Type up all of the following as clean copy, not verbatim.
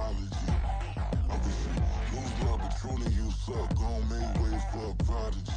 apology. I wish you lose love, but truly you suck. Gon' make way for a prodigy.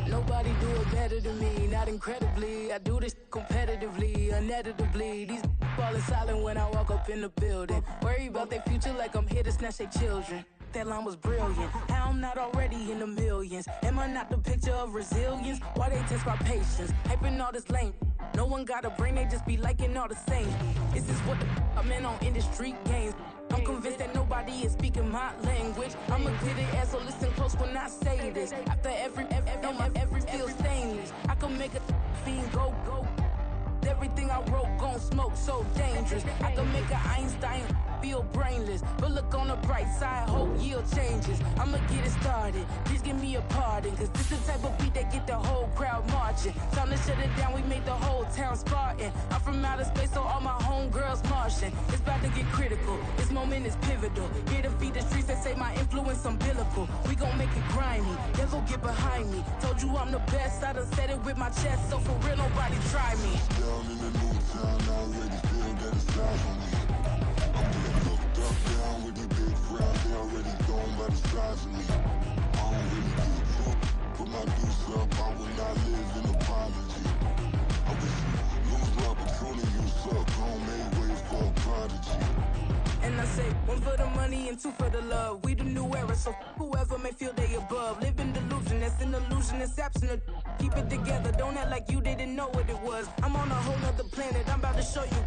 Nobody do it better than me, not incredibly. I do this competitively, uneditably. These falling silent when I walk up in the building. Worry about their future like I'm here to snatch their children. That line was brilliant. How I'm not already in the millions? Am I not the picture of resilience? Why they test my patience? Hyping all this lame. No one got a brain, they just be liking all the same. This is what the I'm in on industry games. I'm convinced that nobody is speaking my language. I'm a gritty ass, so listen close when I say this. After every feel stainless. I can make a fiend go. Everything I wrote gon' smoke, so dangerous. I can make an Einstein feel brainless. But look on the bright side, hope yield changes. I'ma get it started, please give me a pardon. Cause this the type of beat that get the whole crowd marching. Time to shut it down, we made the whole town Spartan. I'm from outer space, so all my homegirls Martian. It's about to get critical, this moment is pivotal. Here to feed the streets that say my influence umbilical. We gon' make it grimy, devil get behind me. Told you I'm the best, I done said it with my chest. So for real, nobody try me. Down in the new town, I already feel that it's time for me. I'm getting looked up, down with the big crowd. They already gone by the size of me. I don't really give a fuck. Put my deuce up, I will not live in apology. I wish you lose love, but truly you suck. Gon' make way for a prodigy. And I say, one for the money and two for the love. We the new era, so whoever may feel they above. Live in delusion, that's an illusion, it's absent. Keep it together, don't act like you didn't know what it was. I'm on a whole nother planet, I'm about to show you.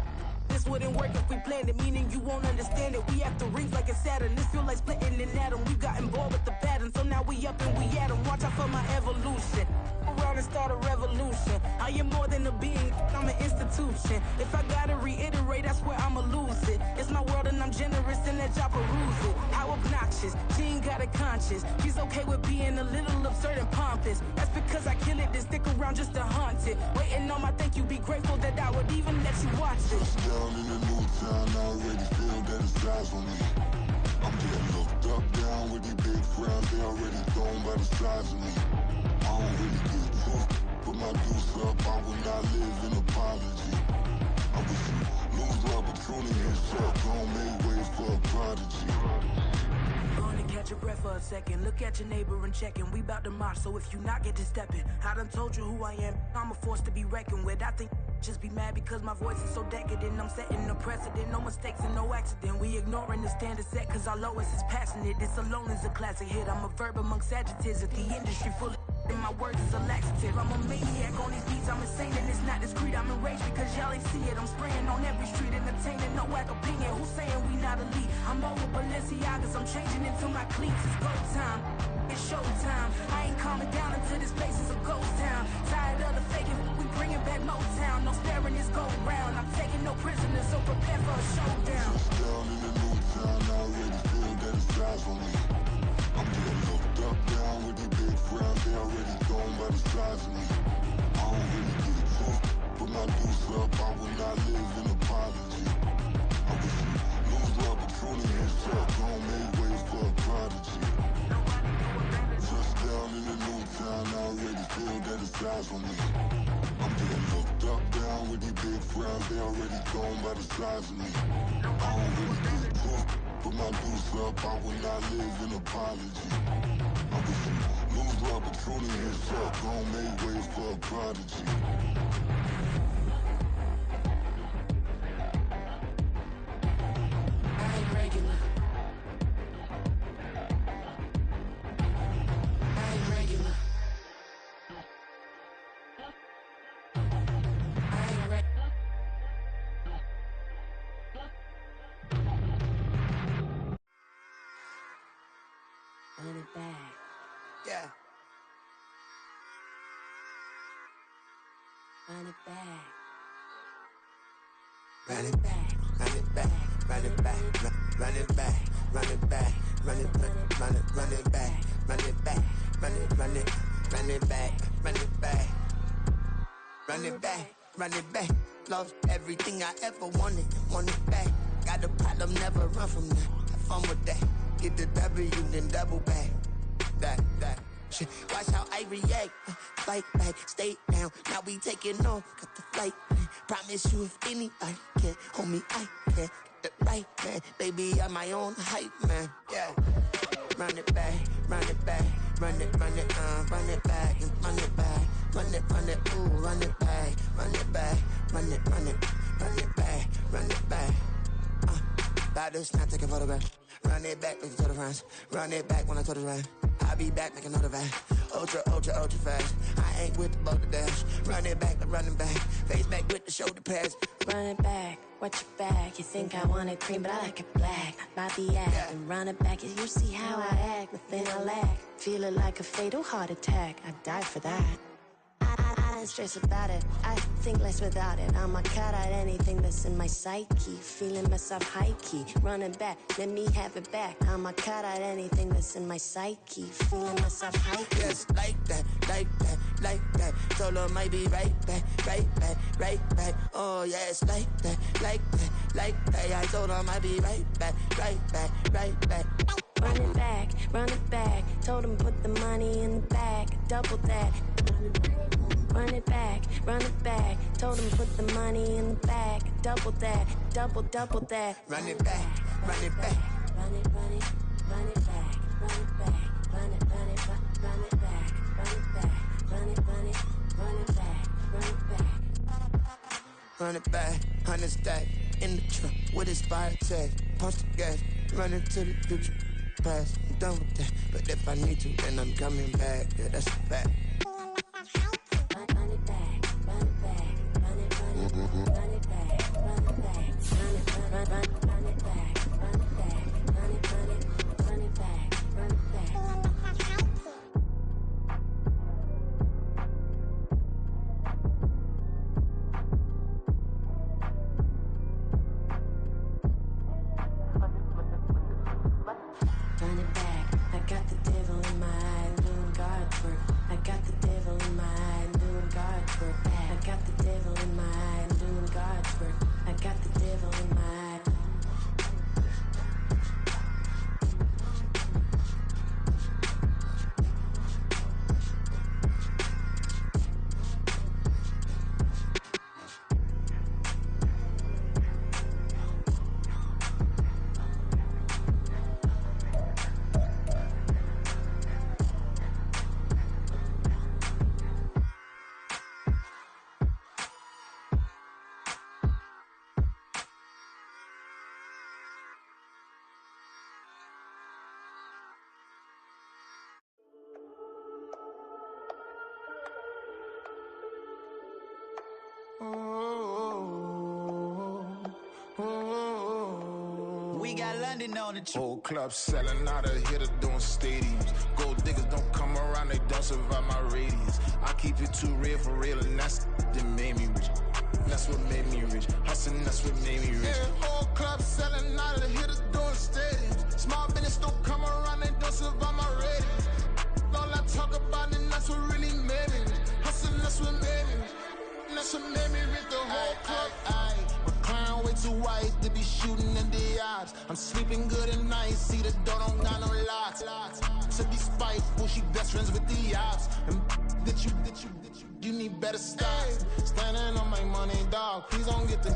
This wouldn't work if we planned it, meaning you won't understand it. We have to rings like it's Saturn, this feel like splitting an atom. We got involved with the pattern, so now we up and we at 'em. Watch out for my evolution. Around and start a revolution. I am more than a being, I'm an institution. If I gotta reiterate, that's where I'ma lose it. It's my world and I'm generous and that y'all peruse it. How obnoxious, she ain't got a conscience. She's okay with being a little absurd and pompous. That's because I kill it, then stick around just to haunt it. Waiting on my thank you, be grateful that I would even let you watch it. Down in the new town, I already feel that it's time for me. I'm getting looked up, down with the big crowd. They already gone by the size of me. I don't really give a fuck. Put my deuce up, I will not live in apology. I wish you lose love, but truly you suck. Gon' make way for a prodigy. Gonna catch your breath for a second. Look at your neighbor and checking. We bout to march, so if you not get to stepping. I done told you who I am. I'm a force to be reckoned with. I think just be mad because my voice is so decadent. I'm setting a precedent, no mistakes and no accident. We ignoring the standard set cause our lowest is passionate. This alone is a classic hit. I'm a verb amongst adjectives at the industry full of and my words is a laxative. I'm a maniac on these beats, I'm insane and it's not discreet. I'm enraged because y'all ain't see it. I'm spraying on every street, entertaining, no whack opinion. Who's saying we not elite? I'm over Balenciagas, I'm changing into my cleats. It's go time, it's show time. I ain't calming down until this place is a ghost town. Tired of the faking, we bringing back Motown. No sparing this go round. I'm taking no prisoners, so prepare for a showdown. Down in the new town, I already feel that it's time for me. I'm getting looked up, down with the big crowd. They already gone by the size of me. I don't really give a fuck. Put my deuce up, I will not live in apology. I wish you lose love, but truly you suck. Gon' make way for a prodigy. Just down in the new town, I already feel that it's time for me. I'm getting looked up, down with the big crowd. They already gone by the size of me. I don't really give a fuck. Put my deuce up, I will not live in apology. I wish you lose love, but truly you suck. Gon' make way for a prodigy. I ain't regular. I ain't regular. I ain't regular. Run it back. Yeah. Run it back. Run it back, run it back, run it back, run it back, run it back, run it back, run it back, run it back, run it, run it, run it back, run it back, run it back, run it back. Lost everything I ever wanted, want it back. Got a problem, never run from that. Have fun with that. Get the W, then double back. That shit. Watch how I react. Fight back, stay down. Now we taking on, got the flight. Promise you if anybody can, homie, I can. the right man. Baby, I'm my own hype man. Yeah. Run it back, run it back, run it back, and run it back, run it, ooh, run it back, run it back, run it back, run it back. About to snap, take a photograph. Run it back, make it to the runs. Run it back when I told it right. I'll be back, make another van. Ultra, ultra, ultra fast. I ain't with the boat to dash. Run it back, I'm running back. Face back with the shoulder pads. Run it back, watch your back. You think I want it cream, but I like it black. Not the act, Yeah. and run it back. You see how I act, nothing I lack. Feel it like a fatal heart attack. I die for that. I don't stress about it, I think less without it. I'ma cut out anything that's in my psyche. Feeling myself high-key, running back, let me have it back. I'ma cut out anything that's in my psyche. Feeling myself high-key. Yes, like that, like that, like that. Solo might be right back, right back, right back. Oh yes, like that, like that, like that. I told her I might be right back, right back, right back. Run it back, run it back. Told him put the money in the bag, double that. Run it back, run it back. Told him put the money in the bag, double that, double that. Run it back, run it back. Run it, run it, run it back, run it back, run it, run it, run it back, run it back, run it, run it, run it back, run it back. Run it back, 100 stack in the trunk with his fire tag. Punch the gas, run into the future. Past, I'm done with that. But if I need to, then I'm coming back. Yeah, that's a fact. Run it back, run it back, run it, run it, run it back, run it back, run it, run it back, run it back, run it, run it, run it back, run it back. Run it back, I got the devil in my eye, doing God's work. I got the devil in my eye, doing God's work. I got the devil in my eye, doing God's work. I got the devil in my eye. We got London on the trip. Whole club selling out of hitter doing stadiums. Gold diggers don't come around, they don't survive my radius. I keep it too real for real, and that's that made me rich. That's what made me rich. Hustling, that's what made me rich. Yeah, whole club selling out of hitters doing stadiums. Small business don't come around, they don't survive my radius. All I talk about, and that's what really made me rich. Hustling, that's what made me rich. That's what made me rich. The whole club. My clown way too white to be shooting in the eyes. I'm sleeping good at night, see the door don't got no locks. To be spiteful, she best friends with the ops. And that you need better stop. Standing on my money, dog. Please don't get the.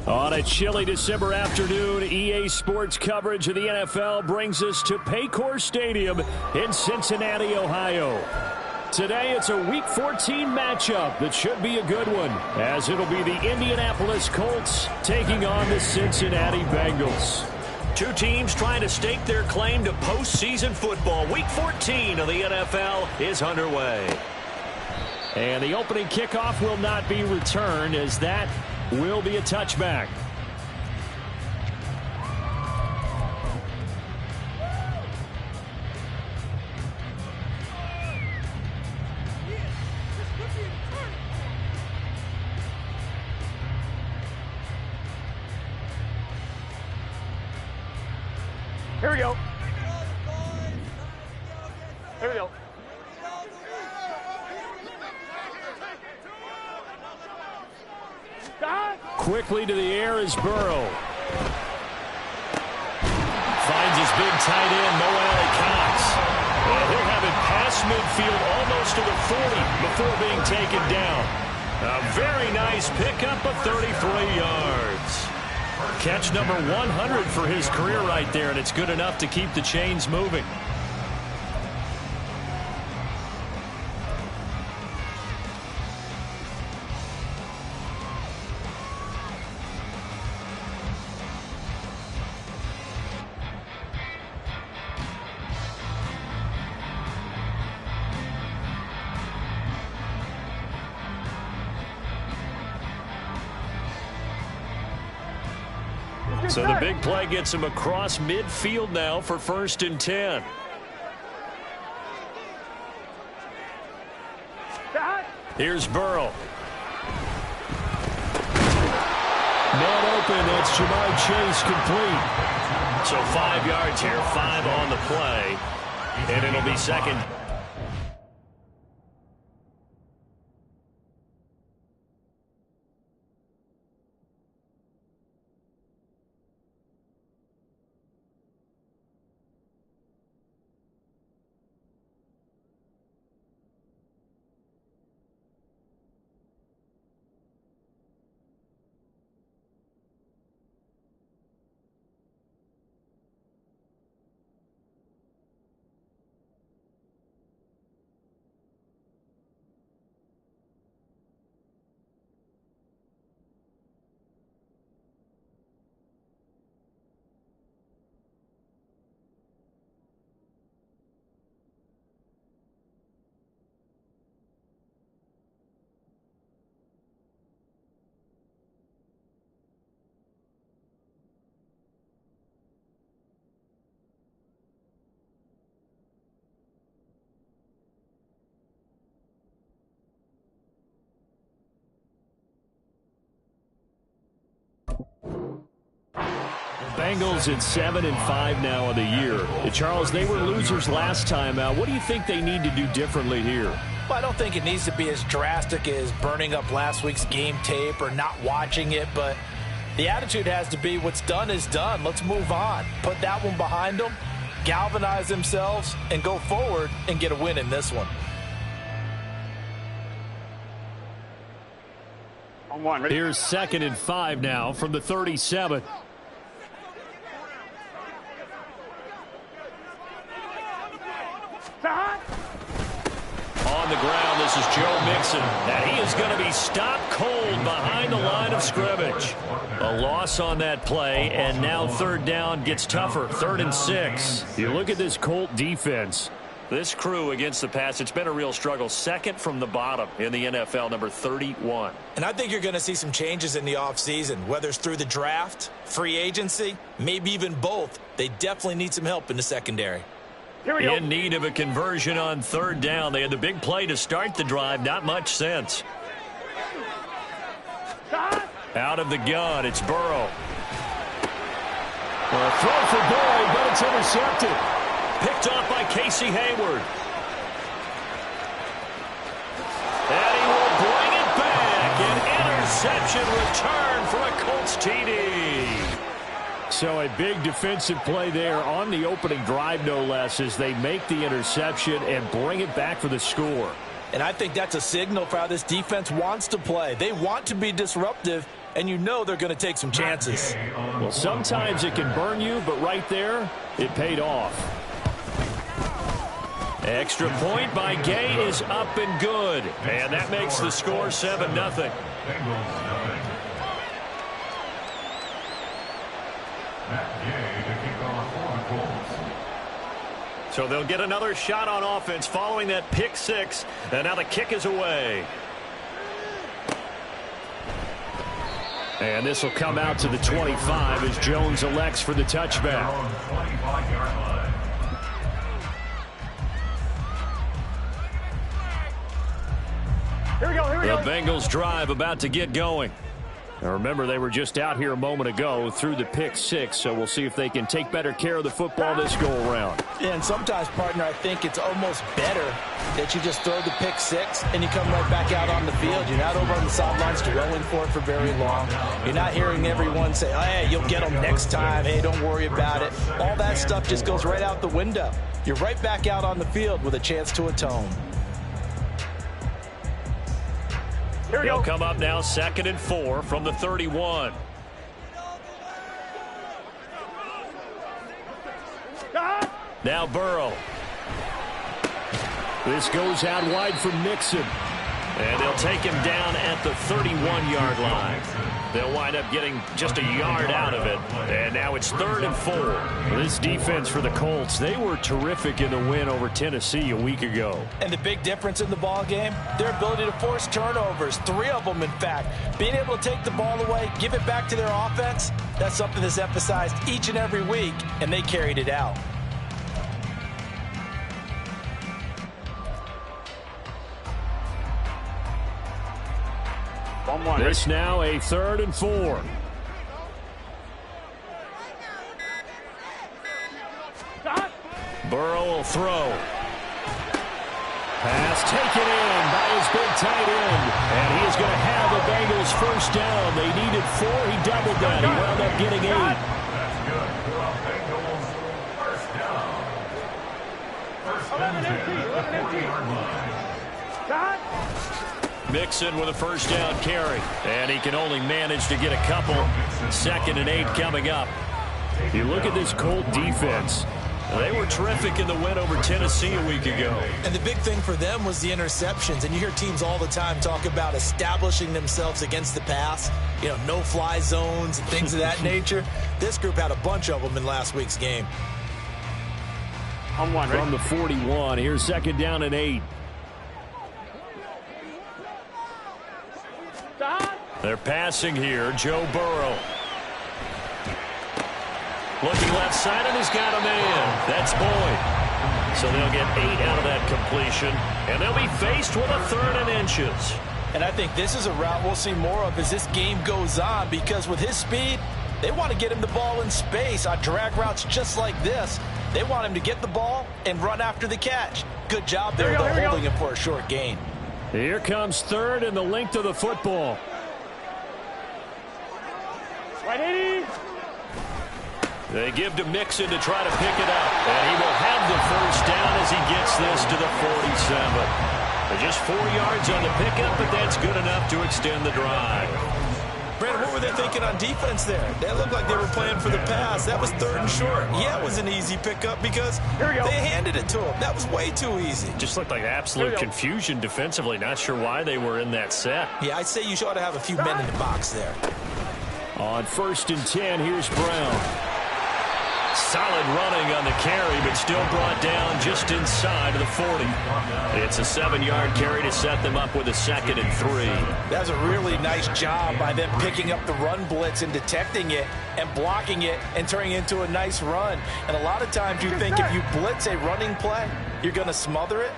On a chilly December afternoon, EA Sports coverage of the NFL brings us to Paycor Stadium in Cincinnati, Ohio. Today, it's a Week 14 matchup that should be a good one, as it'll be the Indianapolis Colts taking on the Cincinnati Bengals. Two teams trying to stake their claim to postseason football. Week 14 of the NFL is underway. And the opening kickoff will not be returned, as that will be a touchback. Here we go. Here we go. Quickly to the air is Burrow. Finds his big tight end, Noel Cox. And he'll have it past midfield almost to the 40 before being taken down. A very nice pickup of 33 yards. Catch number 100 for his career right there, and it's good enough to keep the chains moving. So the big play gets him across midfield now for 1st and 10. Here's Burrow. Man open, that's Jamar Chase complete. So 5 yards here, 5 on the play, and it'll be second. Bengals at 7-5 now of the year. Charles, they were losers last time out. What do you think they need to do differently here? Well, I don't think it needs to be as drastic as burning up last week's game tape or not watching it, but the attitude has to be what's done is done. Let's move on. Put that one behind them, galvanize themselves, and go forward and get a win in this one. Here's 2nd and 5 now from the 37. On the ground, this is Joe Mixon, and he is going to be stopped cold behind the line of scrimmage. A loss on that play, and now 3rd down gets tougher, 3rd and 6. You look at this Colt defense. This crew against the pass, it's been a real struggle. 2nd from the bottom in the NFL, number 31. And I think you're going to see some changes in the offseason, whether it's through the draft, free agency, maybe even both. They definitely need some help in the secondary. In need of a conversion on 3rd down. They had the big play to start the drive. Not much sense. Out of the gun, it's Burrow. A throw for Burrow, but it's intercepted. Picked off by Casey Hayward. And he will bring it back. An interception return for a Colts TD. So a big defensive play there on the opening drive, no less, as they make the interception and bring it back for the score. And I think that's a signal for how this defense wants to play. They want to be disruptive, and you know they're going to take some chances. Well, sometimes it can burn you, but right there, it paid off. Extra point by Gay is up and good. And that makes the score 7-0. So they'll get another shot on offense following that pick 6. And now the kick is away. And this will come out to the 25 as Jones elects for the touchback. Here we go. The Bengals drive about to get going. Now remember, they were just out here a moment ago through the pick 6, so we'll see if they can take better care of the football this go-around. Yeah, and sometimes, partner, I think it's almost better that you just throw the pick 6 and you come right back out on the field. You're not over on the sidelines dwelling for it for very long. You're not hearing everyone say, oh, hey, you'll get them next time. Hey, don't worry about it. All that stuff just goes right out the window. You're right back out on the field with a chance to atone. He'll come up now 2nd and 4 from the 31. Now Burrow. This goes out wide for Mixon. And they'll take him down at the 31-yard line. They'll wind up getting just a yard out of it. And now it's 3rd and 4. This defense for the Colts, they were terrific in the win over Tennessee a week ago. And the big difference in the ball game, their ability to force turnovers, 3 of them in fact. Being able to take the ball away, give it back to their offense, that's something that's emphasized each and every week, and they carried it out. This now a 3rd and 4. Burrow will throw. Pass taken in by his big tight end. And he is going to have the Bengals first down. They needed 4. He doubled that. He wound up getting 8. That's good. Bengals first down. 11 empty. Mixon with a first down carry. And he can only manage to get a couple. 2nd and 8 coming up. You look at this Colt defense. They were terrific in the win over Tennessee a week ago. And the big thing for them was the interceptions. And you hear teams all the time talk about establishing themselves against the pass. You know, no-fly zones and things of that nature. This group had a bunch of them in last week's game. On one, from the 41, here's 2nd down and 8. They're passing here. Joe Burrow. Looking left side, and he's got a man. That's Boyd. So they'll get 8 out of that completion, and they'll be faced with a 3rd and inches. And I think this is a route we'll see more of as this game goes on, because with his speed, they want to get him the ball in space on drag routes just like this. They want him to get the ball and run after the catch. Good job there, though, holding him for a short gain. Here comes 3rd and the length of the football. Right 80. They give to Mixon to try to pick it up. And he will have the first down as he gets this to the 47. Just 4 yards on the pickup, but that's good enough to extend the drive. Brandon, what were they thinking on defense there? That looked like they were playing for the pass. That was 3rd and short. Yeah, it was an easy pickup because they handed it to him. That was way too easy. Just looked like absolute confusion defensively. Not sure why they were in that set. Yeah, I'd say you ought to have a few men in the box there. On 1st and 10, here's Brown. Solid running on the carry, but still brought down just inside of the 40. It's a 7-yard carry to set them up with a 2nd and 3. That's a really nice job by them picking up the run blitz and detecting it and blocking it and turning it into a nice run. And a lot of times you think if you blitz a running play, you're going to smother it.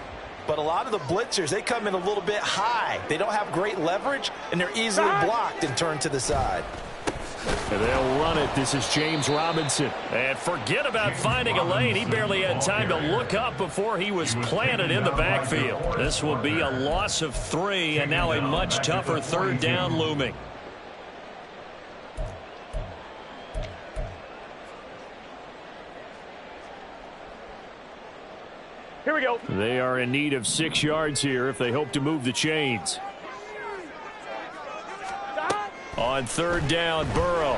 But a lot of the blitzers, they come in a little bit high. They don't have great leverage, and they're easily blocked and turned to the side. And they'll run it. This is James Robinson. And forget about finding a lane. He barely had time to look up before he was planted in the backfield. This will be a loss of 3, and now a much tougher 3rd down looming. Here we go. They are in need of 6 yards here if they hope to move the chains. On 3rd down, Burrow.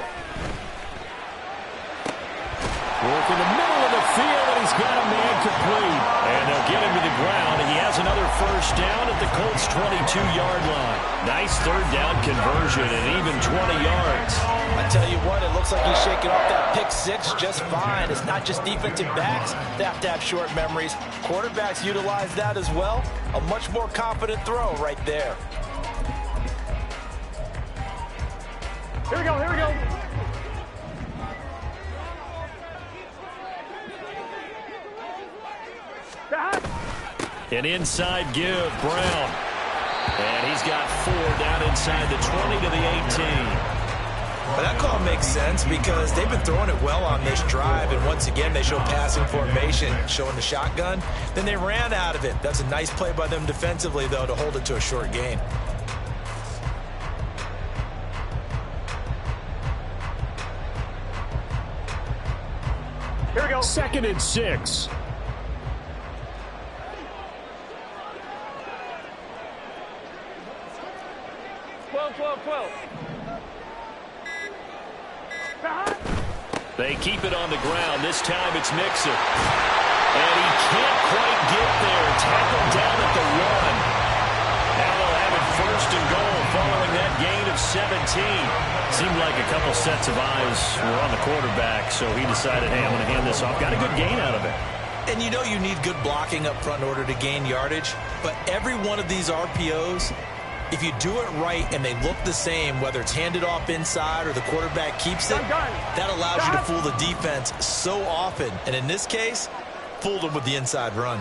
Work in the middle of the field, and he's got a man complete. And they'll get him to the ground, and he has another first down at the Colts' 22-yard line. Nice 3rd down conversion and even 20 yards. I tell you what, it looks like he's shaking off that pick 6 just fine. It's not just defensive backs that have to have short memories. Quarterbacks utilize that as well. A much more confident throw right there. Here we go, here we go. An inside give, Brown. And he's got 4 down inside the 20 to the 18. But that call makes sense because they've been throwing it well on this drive, and once again they show passing formation, showing the shotgun. Then they ran out of it. That's a nice play by them defensively, though, to hold it to a short gain. Here we go. 2nd and 6. They keep it on the ground. This time it's Mixon. And he can't quite get there. Tackled down at the 1. Now they'll have it 1st and goal following that gain of 17. Seemed like a couple sets of eyes were on the quarterback, so he decided, hey, I'm going to hand this off. Got a good gain out of it. And you know you need good blocking up front in order to gain yardage, but every one of these RPOs, if you do it right and they look the same, whether it's handed off inside or the quarterback keeps it, that allows you to fool the defense so often. And in this case, fooled them with the inside run.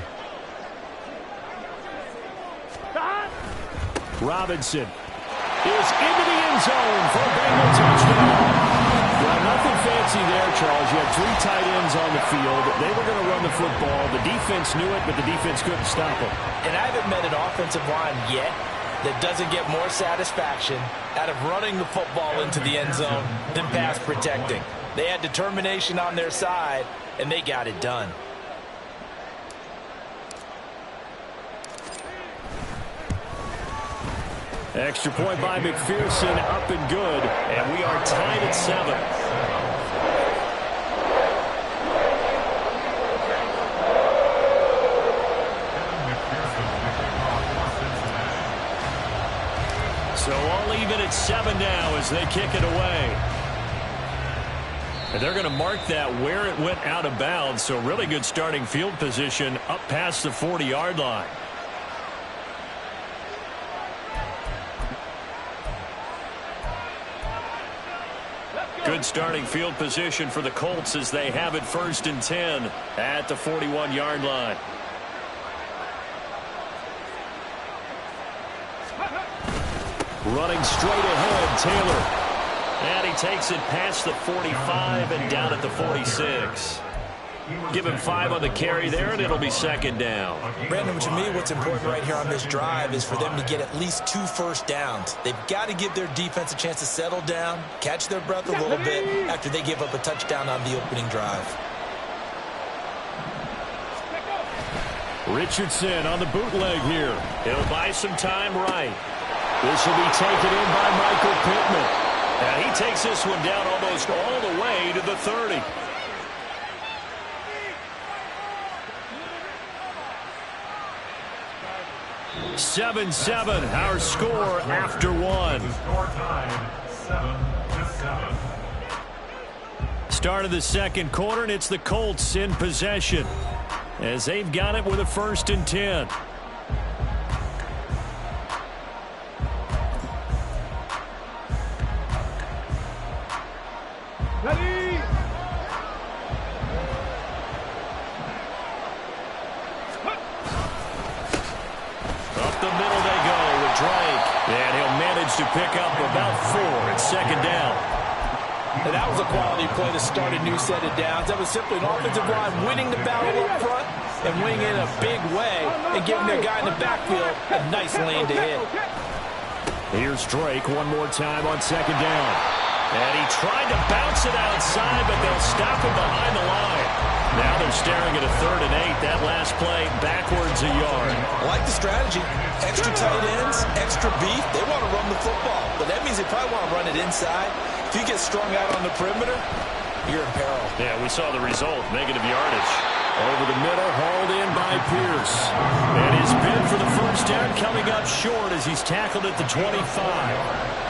Robinson is into the end zone for a Bengal touchdown. Well, nothing fancy there, Charles. You had 3 tight ends on the field. They were going to run the football. The defense knew it, but the defense couldn't stop them. And I haven't met an offensive line yet that doesn't get more satisfaction out of running the football into the end zone than pass protecting. They had determination on their side, and they got it done. Extra point by McPherson, up and good, and we are tied at 7. So all even at 7 now as they kick it away. And they're going to mark that where it went out of bounds, so really good starting field position up past the 40-yard line. Good starting field position for the Colts as they have it 1st and 10 at the 41-yard line. Running straight ahead, Taylor. And he takes it past the 45 and down at the 46. Give him 5 on the carry there, and it'll be 2nd down. Brandon, to me, what's important right here on this drive is for them to get at least 2 first downs. They've got to give their defense a chance to settle down, catch their breath a little bit after they give up a touchdown on the opening drive. Richardson on the bootleg here. He'll buy some time right. This will be taken in by Michael Pittman. And he takes this one down almost all the way to the 30. (7-7) our score after 1. Start of the 2nd quarter, and it's the Colts in possession as they've got it with a 1st and 10. Ready? Up the middle they go with Drake. And he'll manage to pick up about 4 at 2nd down. And that was a quality play to start a new set of downs. That was simply an offensive line winning the battle up front and winning it in a big way and giving their guy in the backfield a nice lane to hit. Here's Drake one more time on 2nd down. And he tried to bounce it outside, but they'll stop him behind the line. Now they're staring at a 3rd and 8. That last play backwards a yard. I like the strategy. Extra tight ends, extra beef. They want to run the football, but that means they probably want to run it inside. If you get strung out on the perimeter, you're in peril. Yeah, we saw the result. Negative yardage. Over the middle, hauled in by Pierce. And his bid for the 1st down coming up short as he's tackled at the 25.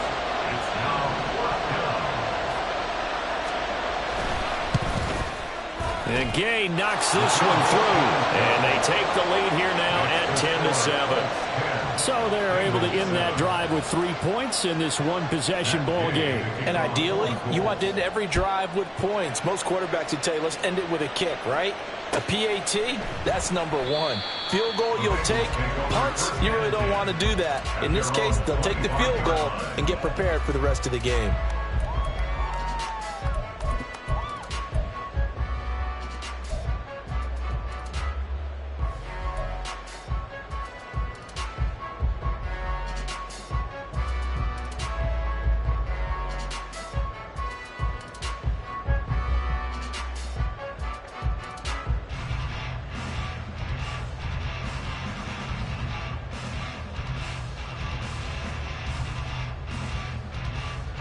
And Gay knocks this one through. And they take the lead here now at 10-7. So they're able to end that drive with 3 points in this one-possession ball game. And ideally, you want to end every drive with points. Most quarterbacks would tell you, let's end it with a kick, right? A PAT, that's number 1. Field goal you'll take. Punts, you really don't want to do that. In this case, they'll take the field goal and get prepared for the rest of the game.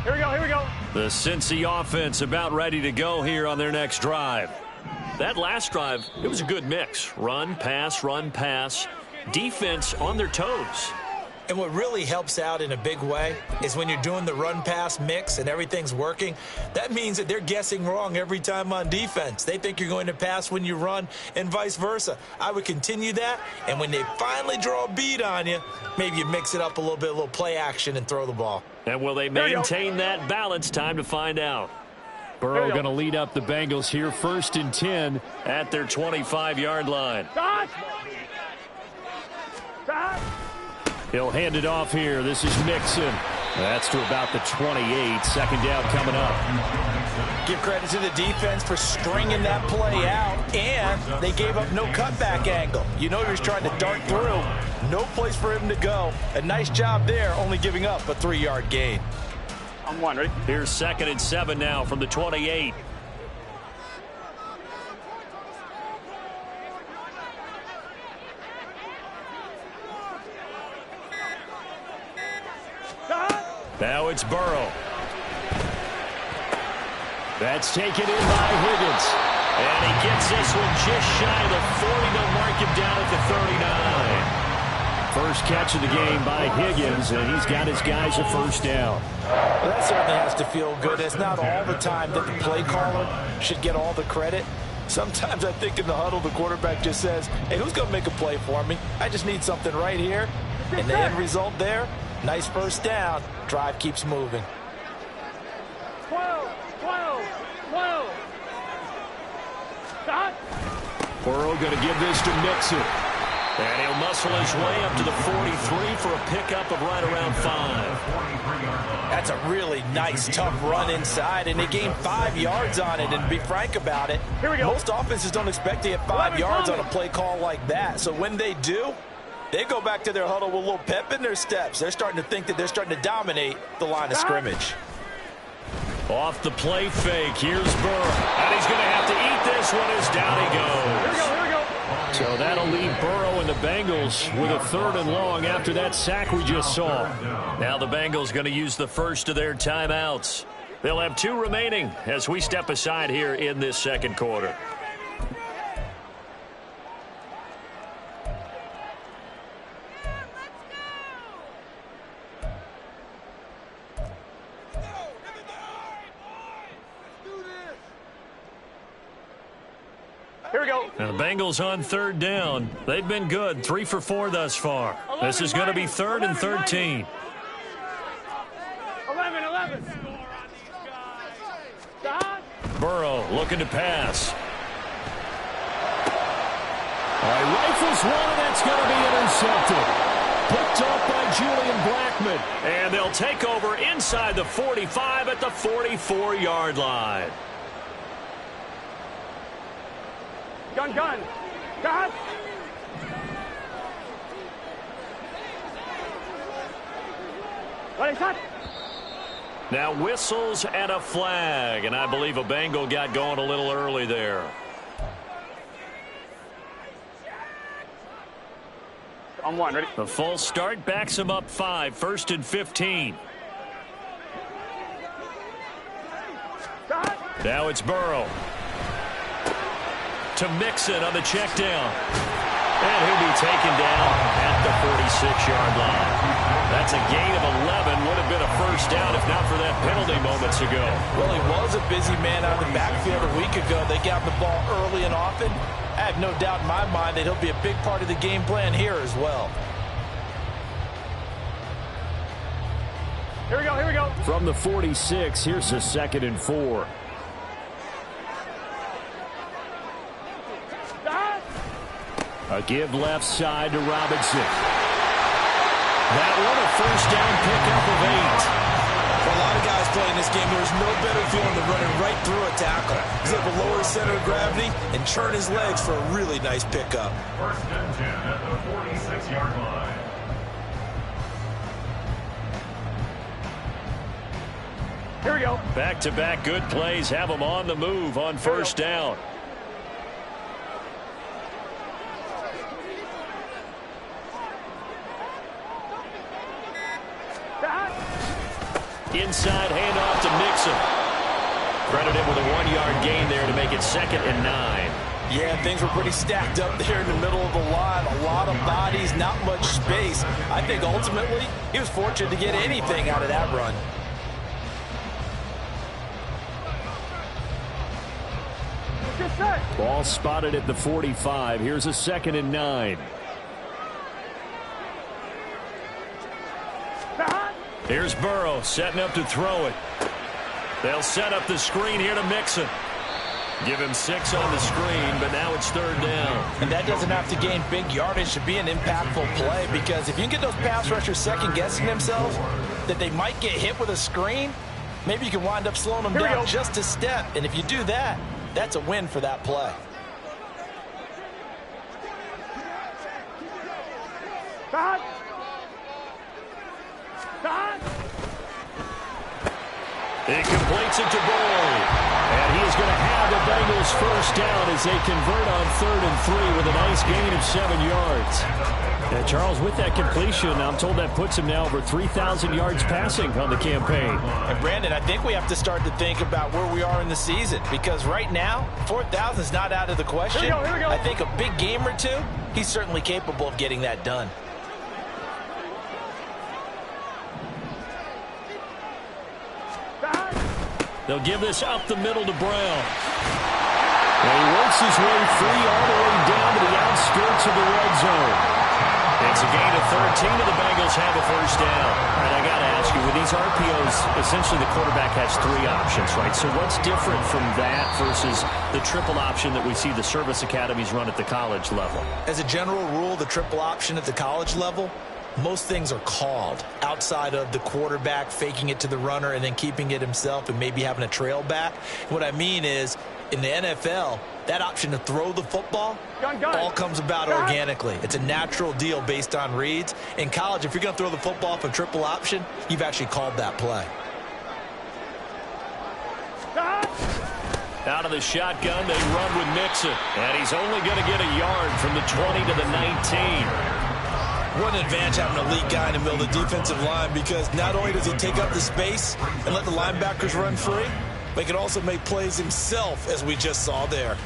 Here we go. The Cincy offense about ready to go here on their next drive. That last drive, it was a good mix. Run, pass, defense on their toes. And what really helps out in a big way is when you're doing the run-pass mix and everything's working, that means that they're guessing wrong every time on defense. They think you're going to pass when you run and vice versa. I would continue that, and when they finally draw a beat on you, maybe you mix it up a little bit, a little play action, and throw the ball. And will they maintain that balance? Time to find out. Burrow going to lead up the Bengals here, 1st and 10 at their 25-yard line. He'll hand it off here. This is Mixon. That's to about the 28. 2nd down coming up. Give credit to the defense for stringing that play out, and they gave up no cutback angle. You know he was trying to dart through. No place for him to go. A nice job there, only giving up a 3-yard gain. I'm one, ready? Here's 2nd and 7 now from the 28. Now it's Burrow. That's taken in by Higgins. And he gets this one just shy of the 40. They'll mark him down at the 39. First catch of the game by Higgins, and he's got his guys a 1st down. Well, that certainly has to feel good. It's not all the time that the play caller should get all the credit. Sometimes I think in the huddle, the quarterback just says, hey, who's going to make a play for me? I just need something right here. And the end result there, nice 1st down. Drive keeps moving. 12. Stop. Burrow going to give this to Mixon. And he'll muscle his way up to the 43 for a pickup of right around 5. That's a really nice, tough run inside, and they gained 5 yards on it. And to be frank about it, most offenses don't expect to get 5 yards on a play call like that. So when they do, they go back to their huddle with a little pep in their steps. They're starting to think that they're starting to dominate the line of scrimmage. Off the play fake, here's Burrow. And he's going to have to eat this one as down he goes. Here we go. So that'll leave Burrow and the Bengals with a 3rd and long after that sack we just saw. Now the Bengals going to use the first of their timeouts. They'll have 2 remaining as we step aside here in this 2nd quarter. Here we go. Now the Bengals on 3rd down. They've been good, 3 for 4 thus far. This is going to be 3rd and 13. 11. Stop. Burrow looking to pass. Rifles one, that's going to be intercepted. Picked off by Julian Blackmon. And they'll take over inside the 45 at the 44-yard line. Gun. Stop. Ready, shot. Now whistles and a flag, and I believe a Bengal got going a little early there. On 1, ready? The full start backs him up 5, 1st and 15. Stop. Now it's Burrow. To Mixon on the check down. And he'll be taken down at the 46-yard line. That's a gain of 11. Would have been a 1st down if not for that penalty moments ago. Well, he was a busy man out of the backfield a week ago. They got the ball early and often. I have no doubt in my mind that he'll be a big part of the game plan here as well. Here we go. From the 46, here's a 2nd and 4. A give left side to Robinson. That one a 1st down pickup of 8. For a lot of guys playing this game, there's no better feeling than running right through a tackle. He's able to lower his center of gravity and turn his legs for a really nice pickup. 1st and 10 at the 46-yard line. Here we go. Back-to-back good plays have them on the move on 1st down. Inside handoff to Mixon. Credited with a 1-yard gain there to make it 2nd and 9. Yeah, things were pretty stacked up there in the middle of the line. A lot of bodies, not much space. I think ultimately he was fortunate to get anything out of that run. Ball spotted at the 45. Here's a 2nd and 9. Here's Burrow setting up to throw it. They'll set up the screen here to Mixon. Give him 6 on the screen, but now it's 3rd down. And that doesn't have to gain big yardage to be an impactful play, because if you can get those pass rushers second-guessing themselves that they might get hit with a screen, maybe you can wind up slowing them down just a step. And if you do that, that's a win for that play. He completes it to Boyd. And he is going to have the Bengals first down as they convert on 3rd and 3 with a nice gain of 7 yards. And Charles, with that completion, I'm told that puts him now over 3,000 yards passing on the campaign. And Brandon, I think we have to start to think about where we are in the season, because right now, 4,000 is not out of the question. Here we go. I think a big game or two, he's certainly capable of getting that done. They'll give this up the middle to Brown. And he works his way free all the way down to the outskirts of the red zone. It's a gain of 13, and the Bengals have a first down. All right, I got to ask you, with these RPOs, essentially the quarterback has 3 options, right? So what's different from that versus the triple option that we see the service academies run at the college level? As a general rule, the triple option at the college level, most things are called outside of the quarterback faking it to the runner and then keeping it himself and maybe having a trail back. What I mean is, in the NFL, that option to throw the football all comes about organically. It's a natural deal based on reads. In college, if you're going to throw the football off a triple option, you've actually called that play. Out of the shotgun, they run with Mixon. And he's only going to get a yard from the 20 to the 19. What an advantage having an elite guy in the middle of the defensive line, because not only does he take up the space and let the linebackers run free, but he can also make plays himself, as we just saw there.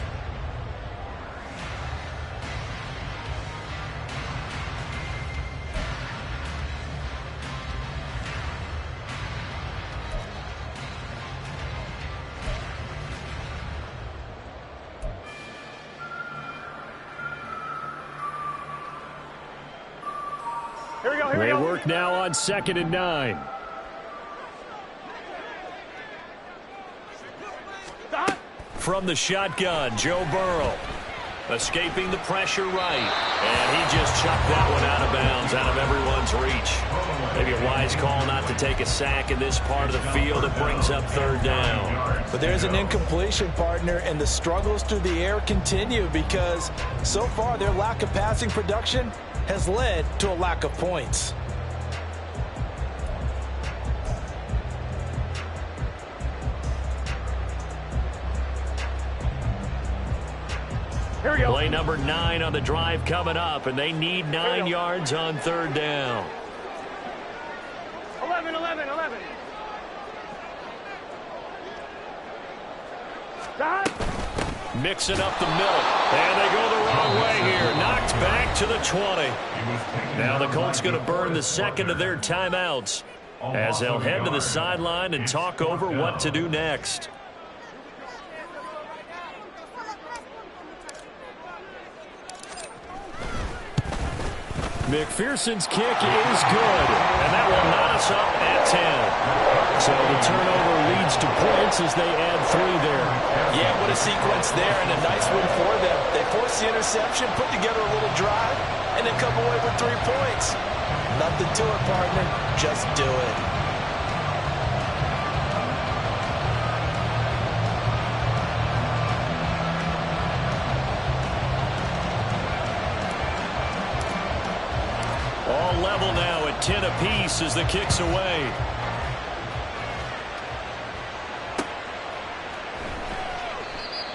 They work now on 2nd and 9. From the shotgun, Joe Burrow escaping the pressure right. And he just chucked that one out of bounds, out of everyone's reach. Maybe a wise call not to take a sack in this part of the field. It brings up 3rd down. But there's an incompletion, partner, and the struggles through the air continue, because so far their lack of passing production has led to a lack of points. Here we go. Play number 9 on the drive coming up, and they need 9 yards on 3rd down. 11. Mixing up the middle, and they go the wrong way here. Knocked back to the 20. Now the Colts going to burn the 2nd of their timeouts as they'll head to the sideline and talk over what to do next. McPherson's kick is good, and that will knot us up at 10. So the turnover leads to points as they add 3 there. Yeah, what a sequence there, and a nice win for them. They force the interception, put together a little drive, and then come away with 3 points. Nothing to it, partner. Just do it. All level now at 10 apiece as the kick's away.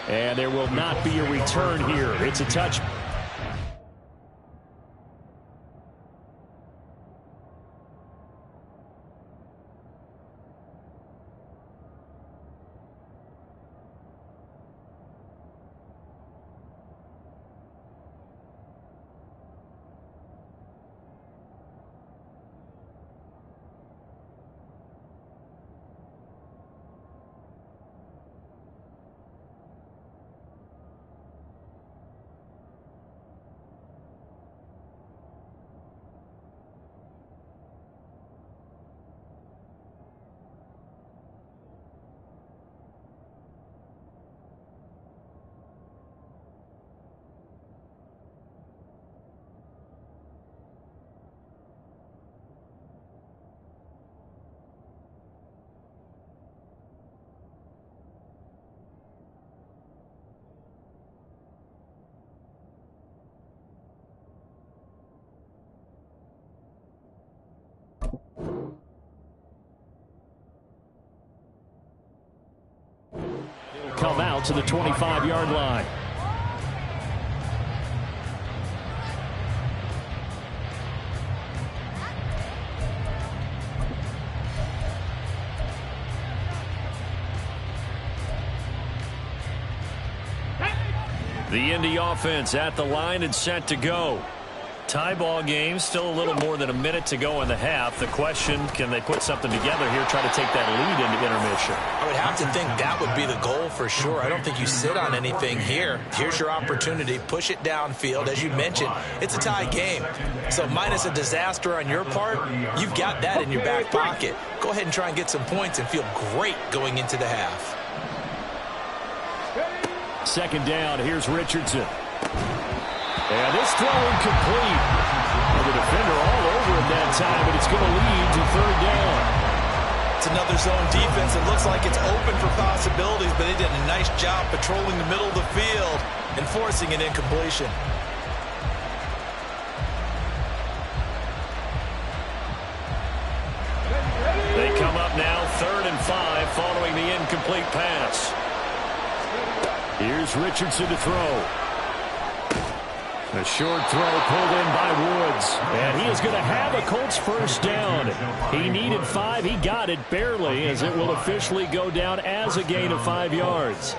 And there will not be a return here. It's a touch. out to the 25-yard line. The Indy offense at the line and set to go. Tie ball game, still a little more than a minute to go in the half. The question, can they put something together here, try to take that lead into intermission? I would have to think that would be the goal for sure. I don't think you sit on anything here. Here's your opportunity. Push it downfield. As you mentioned, it's a tie game. So minus a disaster on your part, you've got that in your back pocket. Go ahead and try and get some points and feel great going into the half. Second down, here's Richardson. And this throw incomplete. Well, the defender all over it that time, but it's going to lead to third down. It's another zone defense. It looks like it's open for possibilities, but they did a nice job patrolling the middle of the field and forcing an incompletion. They come up now, 3rd and 5, following the incomplete pass. Here's Richardson to throw. A short throw pulled in by Woods. And he is going to have a Colts first down. He needed 5. He got it barely, as it will officially go down as a gain of 5 yards.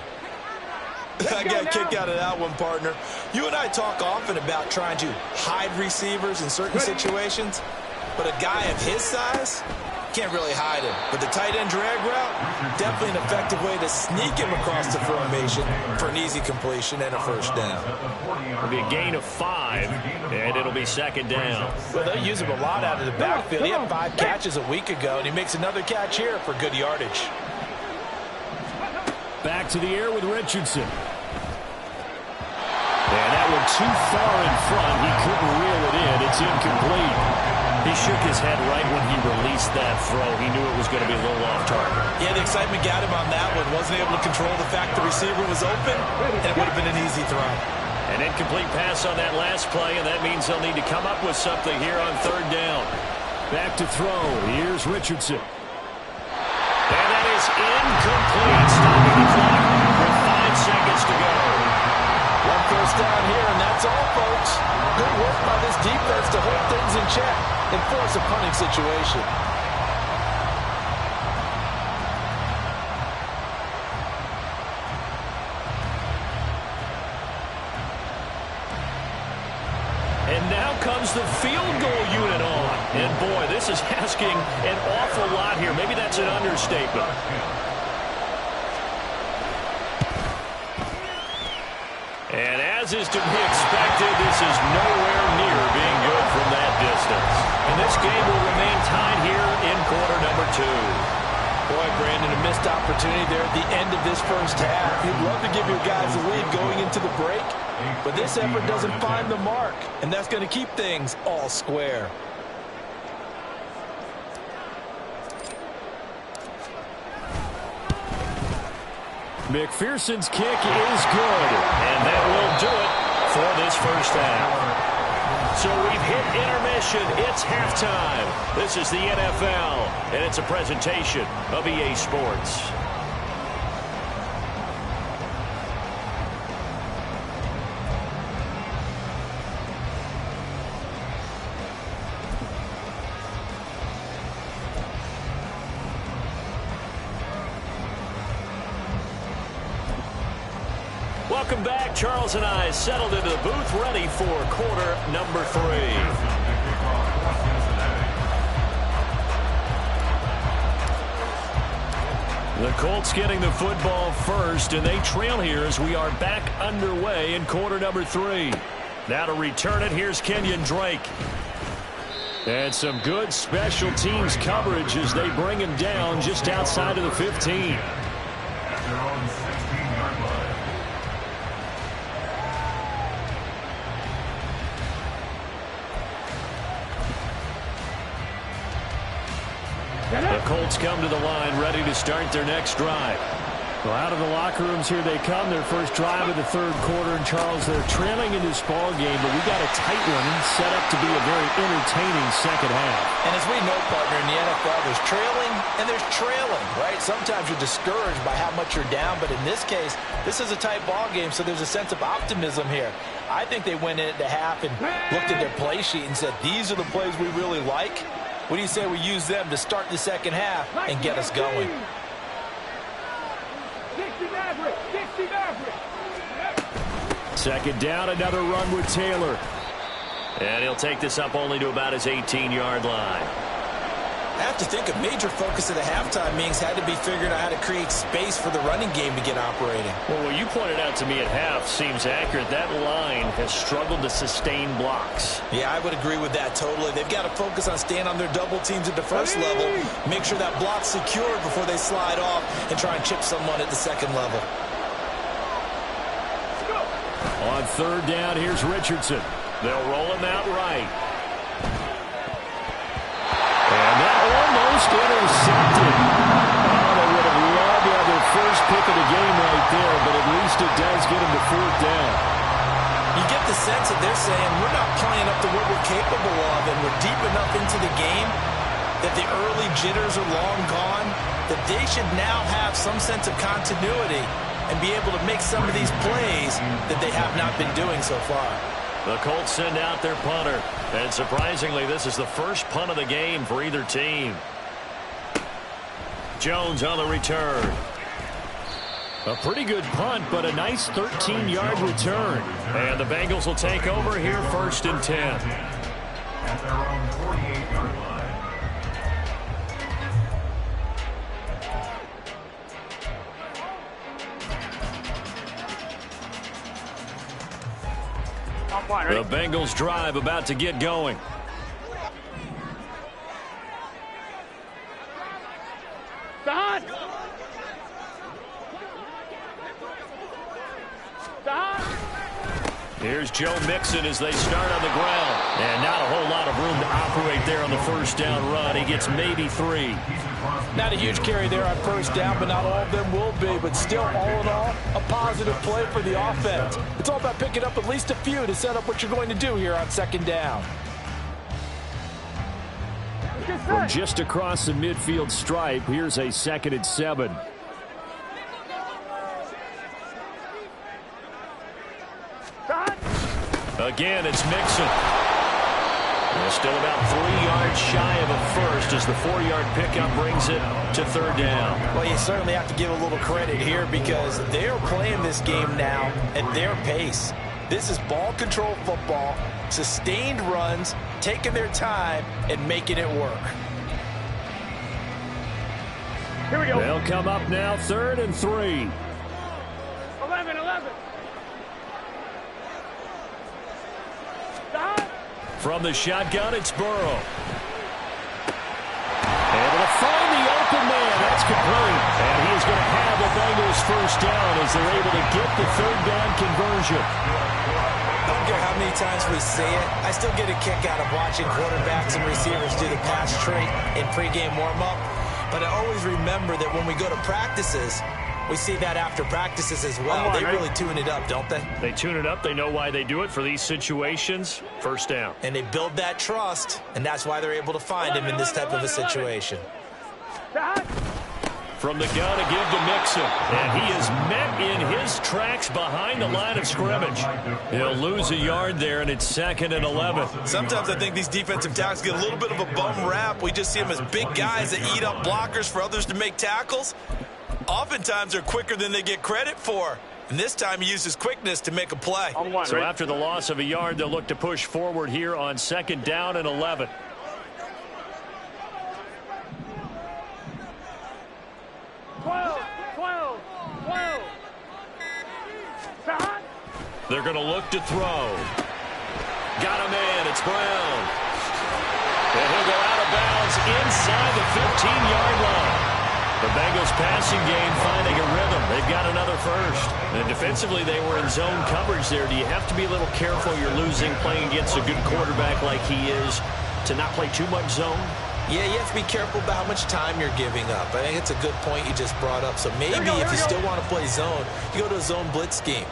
I got a kick out of that one, partner. You and I talk often about trying to hide receivers in certain situations, but a guy of his size can't really hide him. But the tight end drag route, definitely an effective way to sneak him across the formation for an easy completion and a first down. It'll be a gain of 5, and it'll be second down. Well, they'll use him a lot out of the backfield. He had 5 catches a week ago, and he makes another catch here for good yardage. Back to the air with Richardson. And that one too far in front. He couldn't reel it in. It's incomplete. He shook his head right when he released that throw. He knew it was going to be a little off target. Yeah, the excitement got him on that one. Wasn't able to control the fact the receiver was open, and it would have been an easy throw. An incomplete pass on that last play, and that means they'll need to come up with something here on third down. Back to throw. Here's Richardson. And that is incomplete. Stopping the clock with 5 seconds to go. One first down here, and that's all, folks. Good work by this defense to hold things in check and force a punting situation. And now comes the field goal unit on. And boy, this is asking an awful lot here. Maybe that's an understatement. And as is to be expected, this is nowhere near being good from that distance. And this game will remain tied here in quarter number 2. Boy, Brandon, a missed opportunity there at the end of this first half. You'd love to give your guys a lead going into the break, but this effort doesn't find the mark, and that's going to keep things all square. McPherson's kick is good, and that will do it for this first half. So we've hit intermission. It's halftime. This is the NFL, and it's a presentation of EA Sports. Welcome back. Charles and I settled into the booth, ready for quarter number 3. The Colts getting the football first, and they trail here as we are back underway in quarter number 3. Now to return it, here's Kenyon Drake. And some good special teams coverage as they bring him down just outside of the 15. The Colts come to the line ready to start their next drive. Well, out of the locker rooms here they come. Their first drive of the third quarter. And, Charles, they're trailing in this ball game, but we got a tight one set up to be a very entertaining second half. And as we know, partner, in the NFL, there's trailing and there's trailing, right? Sometimes you're discouraged by how much you're down, but in this case, this is a tight ball game, so there's a sense of optimism here. I think they went in at the half and looked at their play sheet and said, these are the plays we really like. What do you say we use them to start the second half and get us going? Second down, another run with Taylor. And he'll take this up only to about his 18-yard line. I have to think a major focus of the halftime meetings had to be figuring out how to create space for the running game to get operating. Well, what you pointed out to me at half seems accurate. That line has struggled to sustain blocks. Yeah, I would agree with that totally. They've got to focus on staying on their double teams at the first level, make sure that block's secured before they slide off and try and chip someone at the second level. On third down, here's Richardson. They'll roll him out right. And that almost intercepted. Oh, they would have loved to have their first pick of the game right there, but at least it does get them to fourth down. You get the sense that they're saying we're not playing up to what we're capable of, and we're deep enough into the game that the early jitters are long gone, that they should now have some sense of continuity and be able to make some of these plays that they have not been doing so far. The Colts send out their punter. And surprisingly, this is the first punt of the game for either team. Jones on the return. A pretty good punt, but a nice 13-yard return. And the Bengals will take over here first and 10. At their own 48-yard line. The Bengals drive about to get going. Here's Joe Mixon as they start on the ground. And not a whole lot of room to operate there on the first down run. He gets maybe 3. Not a huge carry there on first down, but not all of them will be. But still, all in all, a positive play for the offense. It's all about picking up at least a few to set up what you're going to do here on second down. From just across the midfield stripe, here's a 2nd and 7. Again, it's Mixon. They're still about 3 yards shy of a first as the 4-yard pickup brings it to third down. Well, you certainly have to give a little credit here because they are playing this game now at their pace. This is ball control football, sustained runs, taking their time, and making it work. Here we go. They'll come up now, 3rd and 3. 11. From the shotgun, it's Burrow. Able to find the open man. That's complete. And he's going to have the Bengals first down as they're able to get the third down conversion. I don't care how many times we say it, I still get a kick out of watching quarterbacks and receivers do the pass trait in pregame warm-up. But I always remember that when we go to practices, we see that after practices as well. They really tune it up, don't they? They tune it up. They know why they do it for these situations. First down. And they build that trust, and that's why they're able to find him in this type of a situation. From the gun to give to Mixon. And he is met in his tracks behind the line of scrimmage. He'll lose a yard there, and it's 2nd and 11. Sometimes I think these defensive tackles get a little bit of a bum rap. We just see them as big guys that eat up blockers for others to make tackles. Oftentimes they're quicker than they get credit for. And this time he uses quickness to make a play. So after the loss of a yard, they'll look to push forward here on 2nd down and 11. They're going to look to throw. Got a man. It's Brown. And he'll go out of bounds inside the 15-yard line. The Bengals passing game finding a rhythm. They've got another first. And defensively, they were in zone coverage there. Do you have to be a little careful? You're losing playing against a good quarterback like he is to not play too much zone? Yeah, you have to be careful about how much time you're giving up. I think it's a good point you just brought up. So maybe if you still want to play zone, you go to a zone blitz scheme.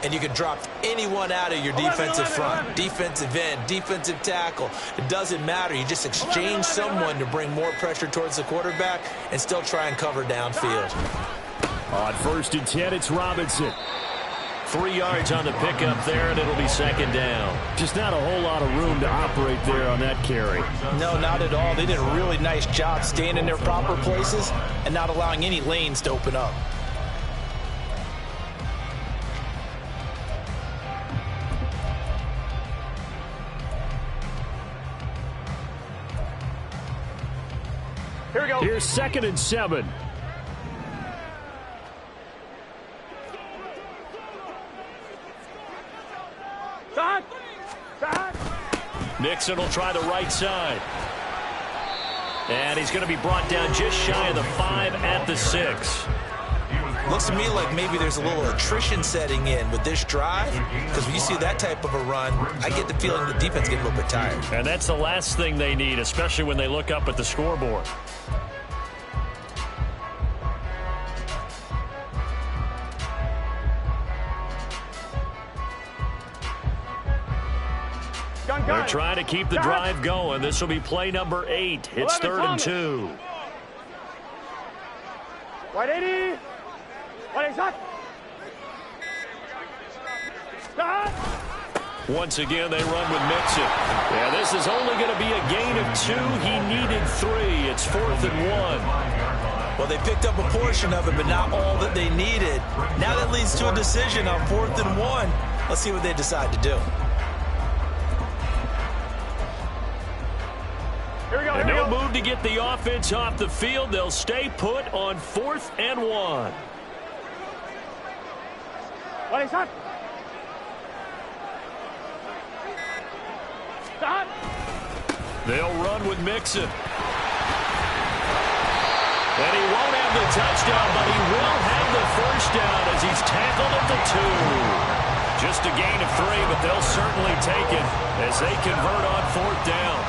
And you can drop anyone out of your defensive front, defensive end, defensive tackle. It doesn't matter. You just exchange someone to bring more pressure towards the quarterback and still try and cover downfield. On 1st and 10, it's Robinson. 3 yards on the pickup there, and it'll be 2nd down. Just not a whole lot of room to operate there on that carry. No, not at all. They did a really nice job staying in their proper places and not allowing any lanes to open up. Here we go. Here's 2nd and 7. Nixon will try the right side. And he's going to be brought down just shy of the 5 at the 6. Looks to me like maybe there's a little attrition setting in with this drive, because when you see that type of a run, I get the feeling the defense gets a little bit tired. And that's the last thing they need, especially when they look up at the scoreboard. They're trying to keep the drive going. This will be play number 8. It's 3rd and 2. Right 80. Right shot. Once again, they run with Mixon. Yeah, this is only going to be a gain of 2. He needed 3. It's 4th and 1. Well, they picked up a portion of it, but not all that they needed. Now that leads to a decision on 4th and 1. Let's see what they decide to do. And they'll move to get the offense off the field. They'll stay put on 4th and 1. What is that? They'll run with Mixon. And he won't have the touchdown, but he will have the 1st down as he's tackled at the 2. Just a gain of 3, but they'll certainly take it as they convert on 4th down.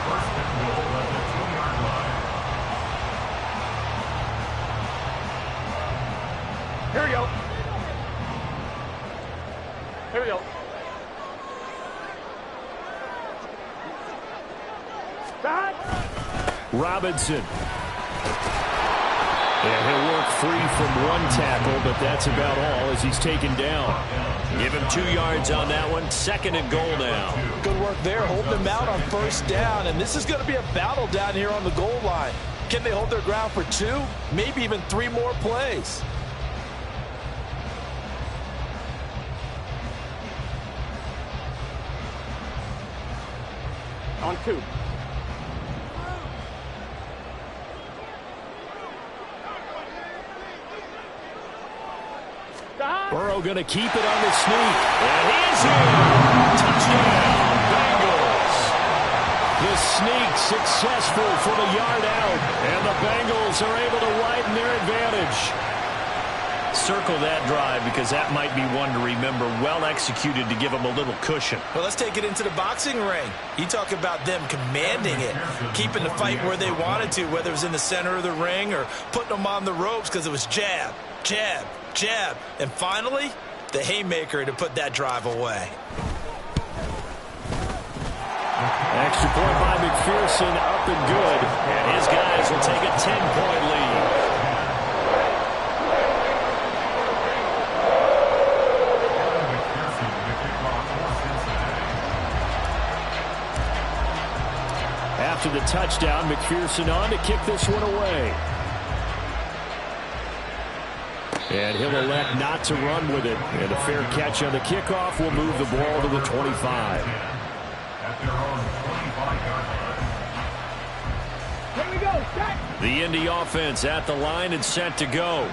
Here we go. Here we go. Robinson. And he'll work free from 1 tackle, but that's about all as he's taken down. Give him 2 yards on that one. 2nd and goal now. Good work there, holding them out on 1st down. And this is going to be a battle down here on the goal line. Can they hold their ground for 2, maybe even 3 more plays? On 2. Burrow going to keep it on the sneak. And he's here. Touchdown, Bengals. The sneak successful for the yard out. And the Bengals are able to widen their advantage. Circle that drive because that might be one to remember. Well executed to give them a little cushion. Well, let's take it into the boxing ring. You talk about them commanding it, keeping the fight where they wanted to, whether it was in the center of the ring or putting them on the ropes because it was jab, jab, jab. And finally, the haymaker to put that drive away. Extra point by McPherson, up and good. And his guys will take a 10-point lead. After the touchdown, McPherson on to kick this one away. And he'll elect not to run with it. And a fair catch on the kickoff will move the ball to the 25. Here we go. Set. The Indy offense at the line and set to go.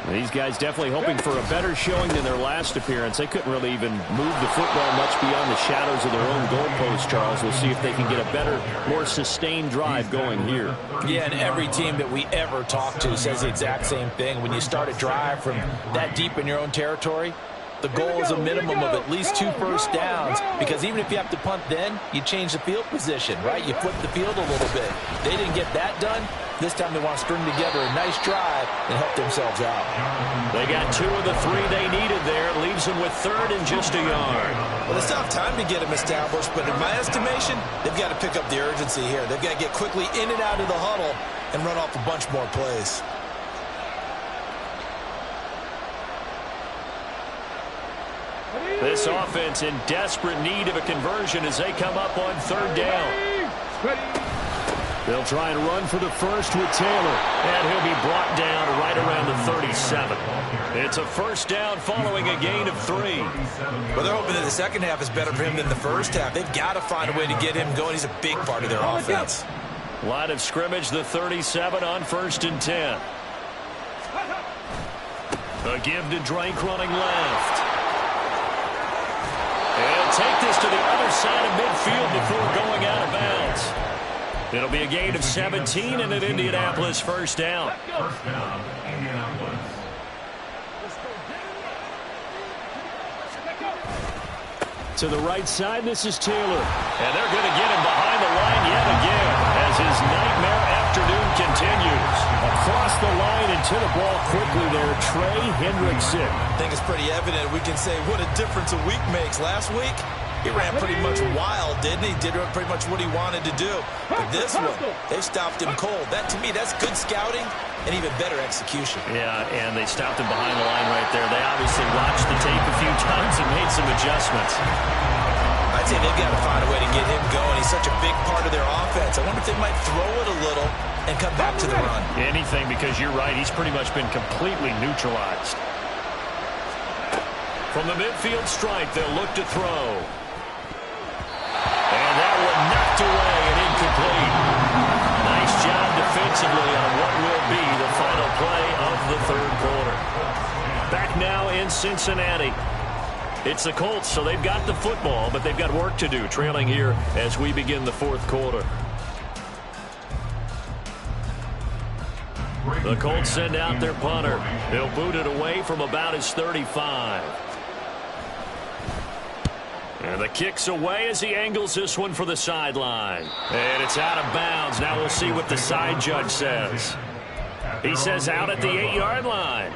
These guys definitely hoping for a better showing than their last appearance. They couldn't really even move the football much beyond the shadows of their own goalpost, Charles. We'll see if they can get a better, more sustained drive going here. Yeah, and every team that we ever talk to says the exact same thing. When you start a drive from that deep in your own territory, The goal is a minimum of at least 2 first downs, because even if you have to punt then, you change the field position, right? You flip the field a little bit. They didn't get that done. This time they want to string together a nice drive and help themselves out. They got 2 of the 3 they needed there. Leaves them with 3rd and just a yard. Well, it's not time to get them established, but in my estimation, they've got to pick up the urgency here. They've got to get quickly in and out of the huddle and run off a bunch more plays. This offense in desperate need of a conversion as they come up on 3rd down. They'll try and run for the first with Taylor, and he'll be brought down right around the 37. It's a first down following a gain of 3. Well, they're hoping that the second half is better for him than the first half. They've got to find a way to get him going. He's a big part of their offense. Line of scrimmage, the 37 on 1st and 10. A give to Drake running left. And take this to the other side of midfield before going out of bounds. It'll be a gain of 17 and an Indianapolis first down. First down, Indianapolis. To the right side, this is Taylor. And they're going to get him behind the line yet again as his nightmare afternoon continues. Across the line and to the ball quickly there, Trey Hendrickson. I think it's pretty evident. We can say what a difference a week makes. Last week, he ran pretty much wild, didn't he? Did pretty much what he wanted to do. But this one, they stopped him cold. That, to me, that's good scouting and even better execution. Yeah, and they stopped him behind the line right there. They obviously watched the tape a few times and made some adjustments. I'd say they've got to find a way to get him going. He's such a big part of their offense. I wonder if they might throw it a little and come back to the run. Anything, because you're right. He's pretty much been completely neutralized. From the midfield stripe, they'll look to throw. And that one knocked away and incomplete. Nice job defensively on what will be the final play of the 3rd quarter. Back now in Cincinnati. It's the Colts, so they've got the football, but they've got work to do, trailing here as we begin the 4th quarter. The Colts send out their punter. He'll boot it away from about his 35. And the kick's away as he angles this one for the sideline. And it's out of bounds. Now we'll see what the side judge says. He says out at the 8-yard line.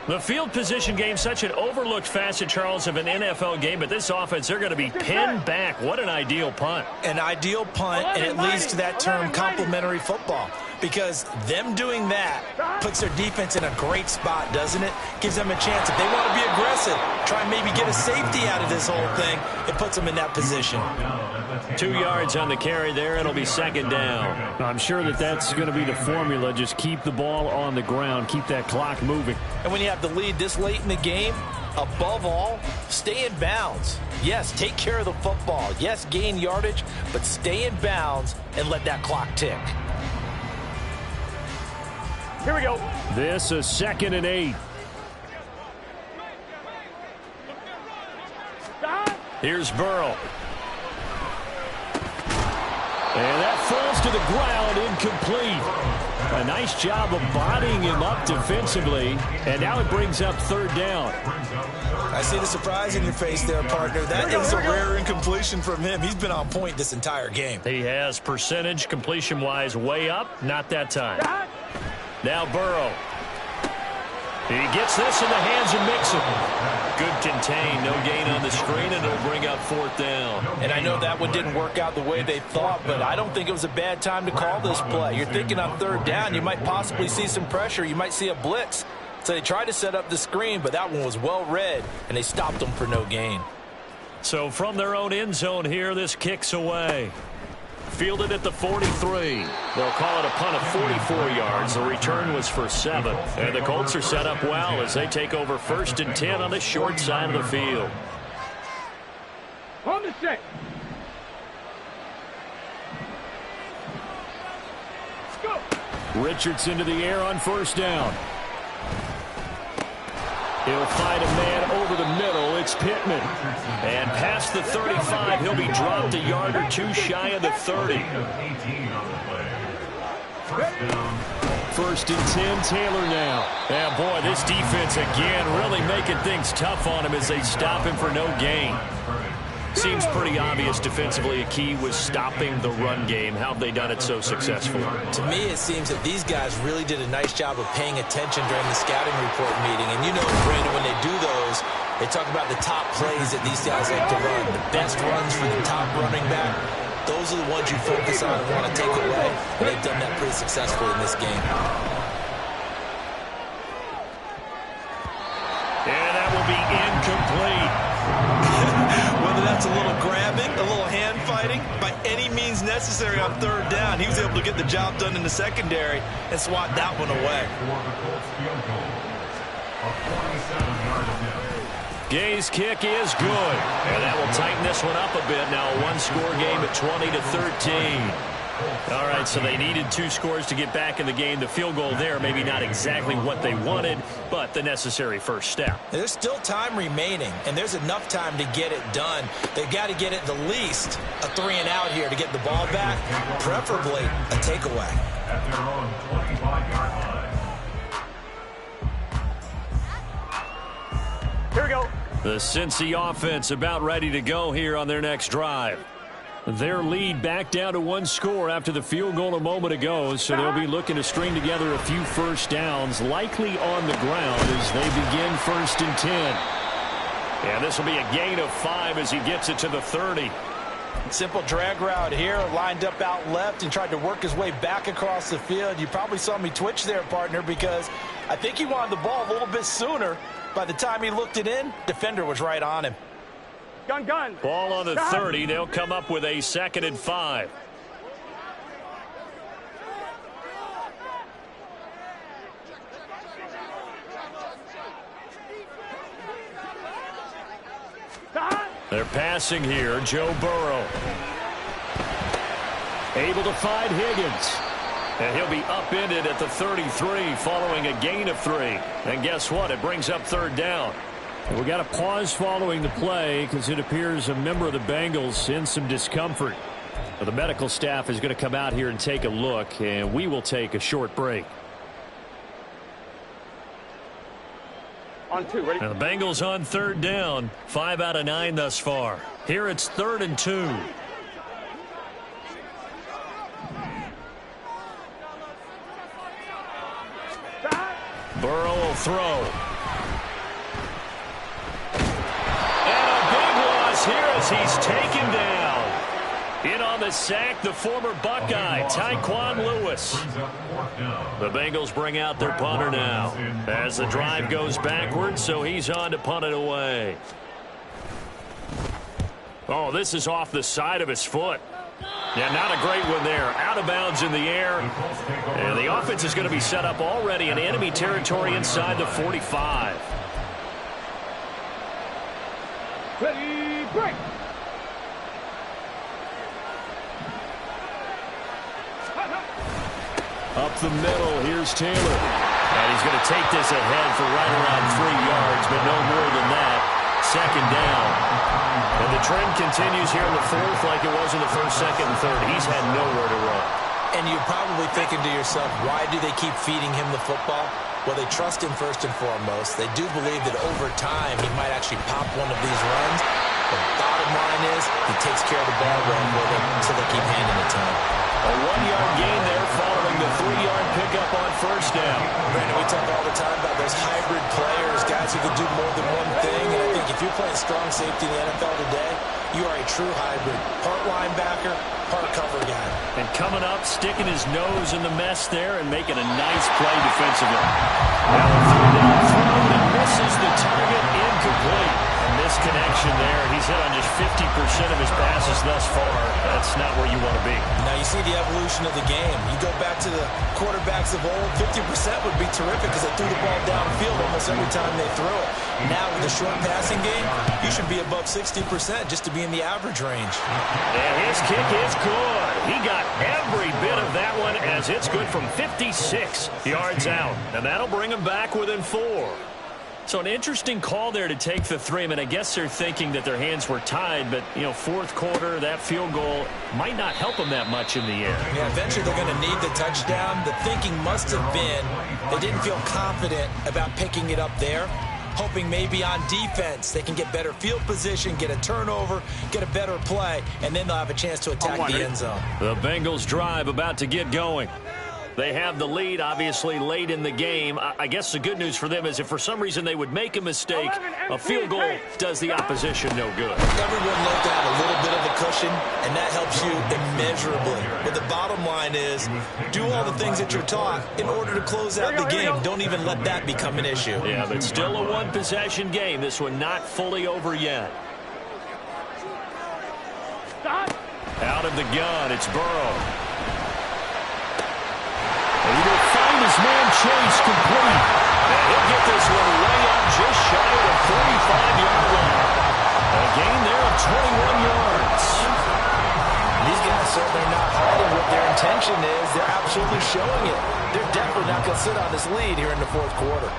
The field position game, such an overlooked facet, Charles, of an NFL game, but this offense, they're going to be pinned back. What an ideal punt. An ideal punt, and it leads to that term complementary football, because them doing that puts their defense in a great spot, doesn't it? Gives them a chance. If they want to be aggressive, try and maybe get a safety out of this whole thing, it puts them in that position. 2 yards on the carry there. It'll be 2nd down. I'm sure that that's going to be the formula. Just keep the ball on the ground. Keep that clock moving. And when you have the lead this late in the game, above all, stay in bounds. Yes, take care of the football. Yes, gain yardage, but stay in bounds and let that clock tick. Here we go. This is 2nd and 8. Here's Burrow. And that falls to the ground, incomplete. A nice job of bodying him up defensively. And now it brings up 3rd down. I see the surprise in your face there, partner. That is a rare incompletion from him. He's been on point this entire game. He has percentage completion-wise way up. Not that time. Now Burrow. He gets this in the hands of Mixon. Good contain, no gain on the screen, and it'll bring up 4th down. And I know that one didn't work out the way they thought, but I don't think it was a bad time to call this play. You're thinking on 3rd down, you might possibly see some pressure. You might see a blitz. So they tried to set up the screen, but that one was well read, and they stopped them for no gain. So from their own end zone here, this kicks away. Fielded at the 43. They'll call it a punt of 44 yards. The return was for 7. And the Colts are set up well as they take over 1st and 10 on the short side of the field. On the set. Let's go. Richardson to the air on 1st down. He'll find a man over the middle. It's Pittman. And past the 35, he'll be dropped a yard or 2 shy of the 30. 1st and 10. Taylor now. Yeah, boy, this defense again really making things tough on him as they stop him for no gain. Seems pretty obvious defensively a key was stopping the run game. How have they done it so successfully? To me, it seems that these guys really did a nice job of paying attention during the scouting report meeting. And you know, Brandon, when they do those, they talk about the top plays that these guys like to run. The best runs for the top running back. Those are the ones you focus on and want to take away. And they've done that pretty successfully in this game. And that will be incomplete. Whether that's a little grabbing, a little hand fighting, by any means necessary on 3rd down, he was able to get the job done in the secondary and swat that one away. Gay's kick is good, and that will tighten this one up a bit. Now a one-score game at 20-13. All right, so they needed 2 scores to get back in the game. The field goal there, maybe not exactly what they wanted, but the necessary first step. There's still time remaining, and there's enough time to get it done. They've got to get it the least a 3-and-out here to get the ball back, preferably a takeaway. At their own 25-yard line. Here we go. The Cincy offense about ready to go here on their next drive. Their lead back down to 1 score after the field goal a moment ago, so they'll be looking to string together a few first downs, likely on the ground as they begin 1st and 10. And this will be a gain of 5 as he gets it to the 30. Simple drag route here, lined up out left and tried to work his way back across the field. You probably saw me twitch there, partner, because I think he wanted the ball a little bit sooner. By the time he looked it in, defender was right on him. Gun. Ball on the 30. They'll come up with a 2nd and 5. They're passing here. Joe Burrow. Able to find Higgins. And he'll be upended at the 33 following a gain of 3. And guess what? It brings up 3rd down. We got a pause following the play because it appears a member of the Bengals in some discomfort. The medical staff is going to come out here and take a look, and we will take a short break. On 2, ready? And the Bengals on 3rd down, 5 out of 9 thus far. Here it's 3rd and 2. Burrow will throw. Here as he's taken down. In on the sack, the former Buckeye, Tyquan Lewis. The Bengals bring out their punter now as the drive goes backwards, so he's on to punt it away. Oh, this is off the side of his foot. Yeah, not a great one there. Out of bounds in the air. And the offense is going to be set up already in enemy territory inside the 45. Ready, break. Up the middle, here's Taylor. And he's going to take this ahead for right around 3 yards, but no more than that. 2nd down. And the trend continues here in the 4th like it was in the 1st, 2nd, and 3rd. He's had nowhere to run. And you're probably thinking to yourself, why do they keep feeding him the football? Well, they trust him first and foremost. They do believe that over time he might actually pop one of these runs. The bottom line is he takes care of the ball run with him, so they keep handing it to him. A 1-yard gain there following the 3-yard pickup on 1st down. Brandon, we talk all the time about those hybrid players, guys who can do more than one thing. And I think if you're playing strong safety in the NFL today, you are a true hybrid. Part linebacker, part cover guy. And coming up, sticking his nose in the mess there and making a nice play defensively. Now a 3rd down throw that misses the target, incomplete. Misconnection there. He's hit on just 50% of his passes thus far. That's not where you want to be. Now you see the evolution of the game. You go back to the quarterbacks of old, 50% would be terrific because they threw the ball downfield almost every time they threw it. Now with the short passing game, you should be above 60% just to be in the average range. And his kick is good. He got every bit of that one as it's good from 56 yards out. And that'll bring him back within 4. So an interesting call there to take the 3. I mean, I guess they're thinking that their hands were tied, but, you know, fourth quarter, that field goal might not help them that much in the air. Yeah, eventually they're going to need the touchdown. The thinking must have been they didn't feel confident about picking it up there, hoping maybe on defense they can get better field position, get a turnover, get a better play, and then they'll have a chance to attack the end zone. The Bengals drive about to get going. They have the lead, obviously, late in the game. I guess the good news for them is if for some reason they would make a mistake, a field goal does the opposition no good. Everyone looked at a little bit of a cushion, and that helps you immeasurably. But the bottom line is do all the things that you're taught in order to close out the game. Don't even let that become an issue. Yeah, but still a one-possession game. This one not fully over yet. Out of the gun, it's Burrow. He will find his man Chase complete. And he'll get this one way up just shy of the 45-yard line. A gain there of 21 yards. These guys certainly not hiding what their intention is. They're absolutely showing it. They're definitely not going to sit on this lead here in the fourth quarter.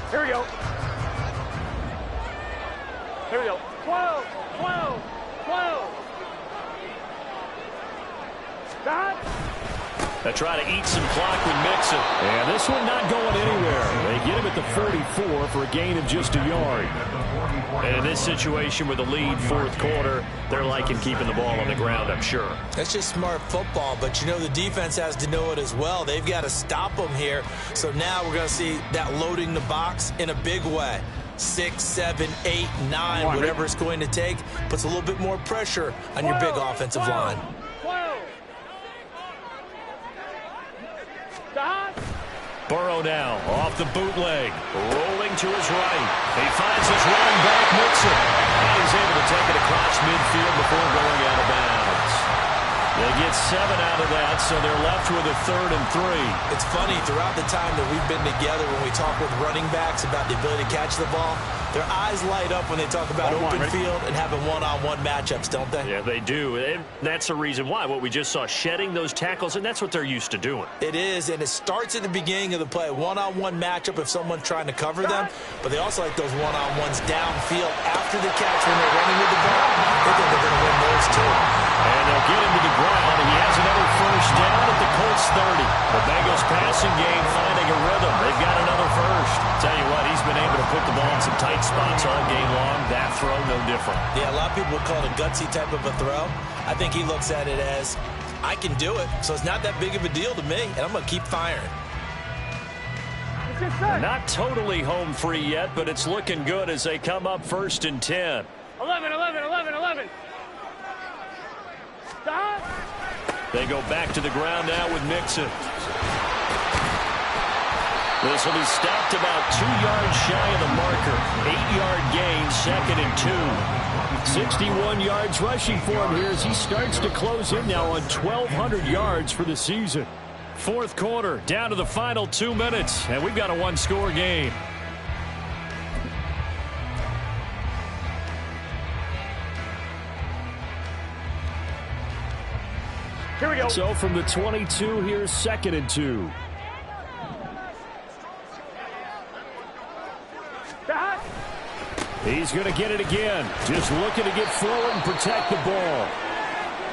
Here we go. Here we go. 12, 12, 12. Stop. They try to eat some clock with Mixon. And this one not going anywhere. They get him at the 44 for a gain of just a yard. And in this situation with the lead fourth quarter, they're liking keeping the ball on the ground, I'm sure. That's just smart football, but you know the defense has to know it as well. They've got to stop them here. So now we're going to see that loading the box in a big way. 6, 7, 8, 9, whatever it's going to take, puts a little bit more pressure on your big offensive line. 12. Stop. Burrow now off the bootleg, rolling to his right. He finds his running back, Mixon, and he's able to take it across midfield before going out of bounds. They get 7 out of that, so they're left with a 3rd and 3. It's funny, throughout the time that we've been together, when we talk with running backs about the ability to catch the ball, their eyes light up when they talk about open field and having one-on-one matchups, don't they? Yeah, they do. And that's the reason why. What we just saw, shedding those tackles, and that's what they're used to doing. It is, and it starts at the beginning of the play. One-on-one matchup if someone's trying to cover them, but they also like those one-on-ones downfield after the catch when they're running with the ball. They think they're going to win those too. And they'll get him to the ground, and he has another first down at the Colts 30. The Bengals passing game finding a rhythm. They've got another first. Tell you what, he's been able to put the ball in some tight spots all game long. That throw, no different. Yeah, a lot of people would call it a gutsy type of a throw. I think he looks at it as, I can do it, so it's not that big of a deal to me, and I'm going to keep firing. Not totally home free yet, but it's looking good as they come up 1st and 10. 11, 11, 11, 11. Stop. They go back to the ground now with Mixon. This will be stopped about 2 yards shy of the marker. 8-yard gain, 2nd and 2. 61 yards rushing for him here as he starts to close in now on 1,200 yards for the season. Fourth quarter, down to the final 2 minutes, and we've got a one-score game. Here we go. So from the 22, here's 2nd and 2. Stop. He's going to get it again. Just looking to get forward and protect the ball.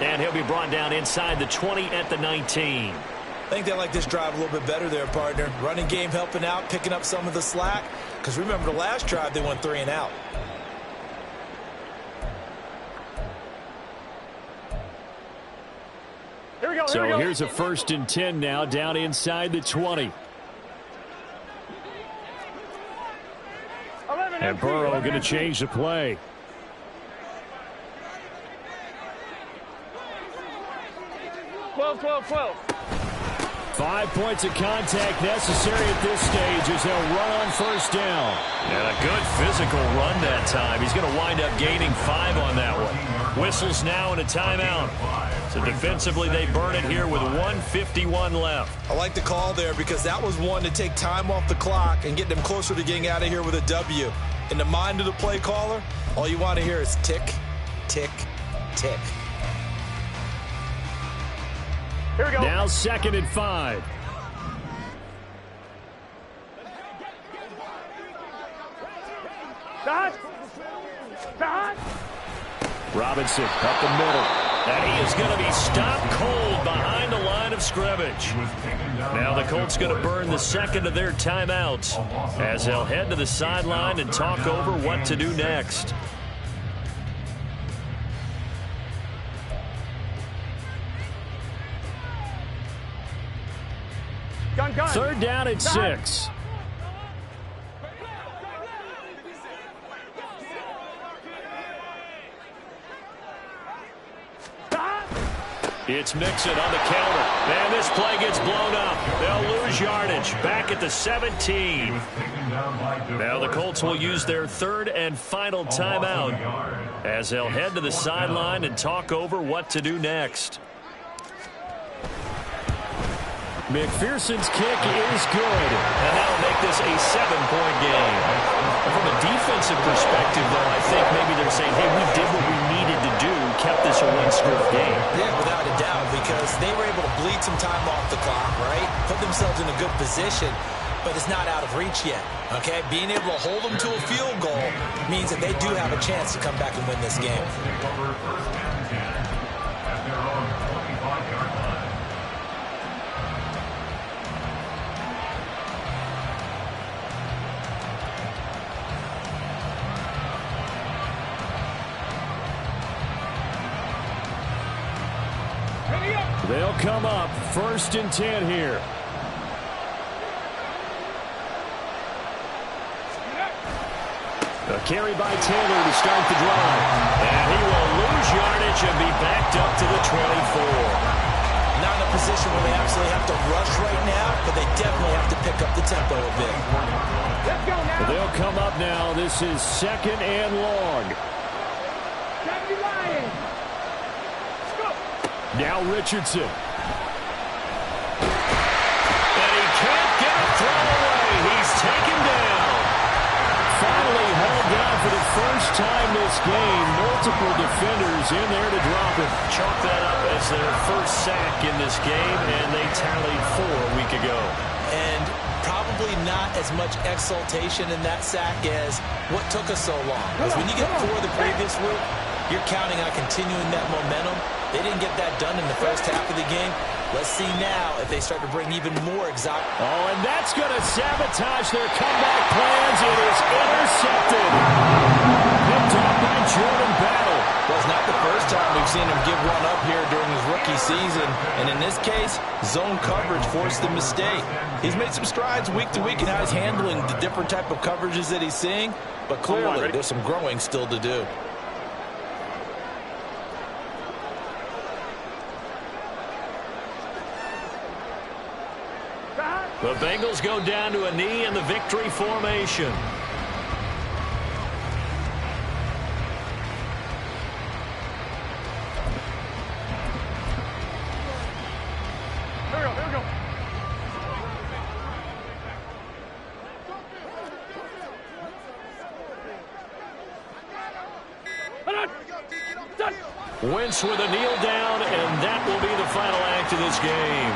And he'll be brought down inside the 20 at the 19. I think they like this drive a little bit better there, partner. Running game helping out, picking up some of the slack. Because remember the last drive, they went 3 and out. Here we go. So here's a 1st and 10 now, down inside the 20. And Burrow going to change the play. Twelve. 5 points of contact necessary at this stage as they'll run on 1st down. And a good physical run that time. He's going to wind up gaining 5 on that one. Whistles now and a timeout. So defensively they burn it here with 1:51 left. I like the call there because that was one to take time off the clock and get them closer to getting out of here with a W. In the mind of the play caller, all you want to hear is tick, tick, tick. Here we go. Now 2nd and 5. Robinson up the middle. And he is going to be stopped cold behind the line of scrimmage. Now the Colts going to burn the second of their timeouts as they'll head to the sideline and talk over what to do next. Gun. 3rd down at 6. It's Mixon on the counter. And this play gets blown up. They'll lose yardage. Back at the 17. Now the Colts will use their 3rd and final timeout as they'll head to the sideline and talk over what to do next. McPherson's kick is good. And that'll make this a 7-point game. From a defensive perspective, though, I think maybe they're saying, hey, we did what we needed to do, kept this a one-score game. Yeah, without a doubt, because they were able to bleed some time off the clock, right? Put themselves in a good position, but it's not out of reach yet, okay? Being able to hold them to a field goal means that they do have a chance to come back and win this game. They'll come up 1st and 10 here. A carry by Taylor to start the drive. And he will lose yardage and be backed up to the 24. Not in a position where they absolutely have to rush right now, but they definitely have to pick up the tempo a bit. Let's go now. They'll come up now. This is 2nd and long. Now Richardson. And he can't get a throw away. He's taken down. Finally held down for the first time this game. Multiple defenders in there to drop him. Chalk that up as their first sack in this game, and they tallied 4 a week ago. And probably not as much exultation in that sack as what took us so long. Because when you get 4 the previous week, you're counting on continuing that momentum. They didn't get that done in the first half of the game. Let's see now if they start to bring even more exotic. Oh, and that's going to sabotage their comeback plans. It is intercepted. Picked off by Jordan Battle. Well, it's not the first time we've seen him give one up here during his rookie season. And in this case, zone coverage forced the mistake. He's made some strides week to week in how he's handling the different type of coverages that he's seeing. But clearly, there's some growing still to do. The Bengals go down to a knee in the victory formation. Here we go. Wentz with a kneel down, and that will be the final act of this game.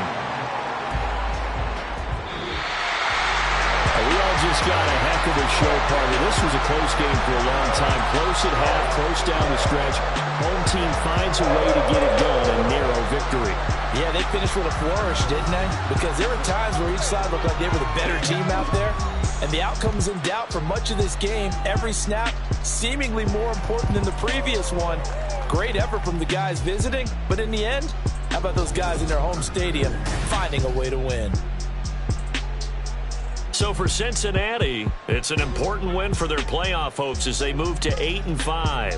We all just got a heck of a show, partner. This was a close game for a long time. Close at half, close down the stretch. Home team finds a way to get it done, a narrow victory. Yeah, they finished with a flourish, didn't they? Because there were times where each side looked like they were the better team out there. And the outcome's in doubt for much of this game. Every snap seemingly more important than the previous one. Great effort from the guys visiting. But in the end, how about those guys in their home stadium finding a way to win? So for Cincinnati, it's an important win for their playoff hopes as they move to 8-5.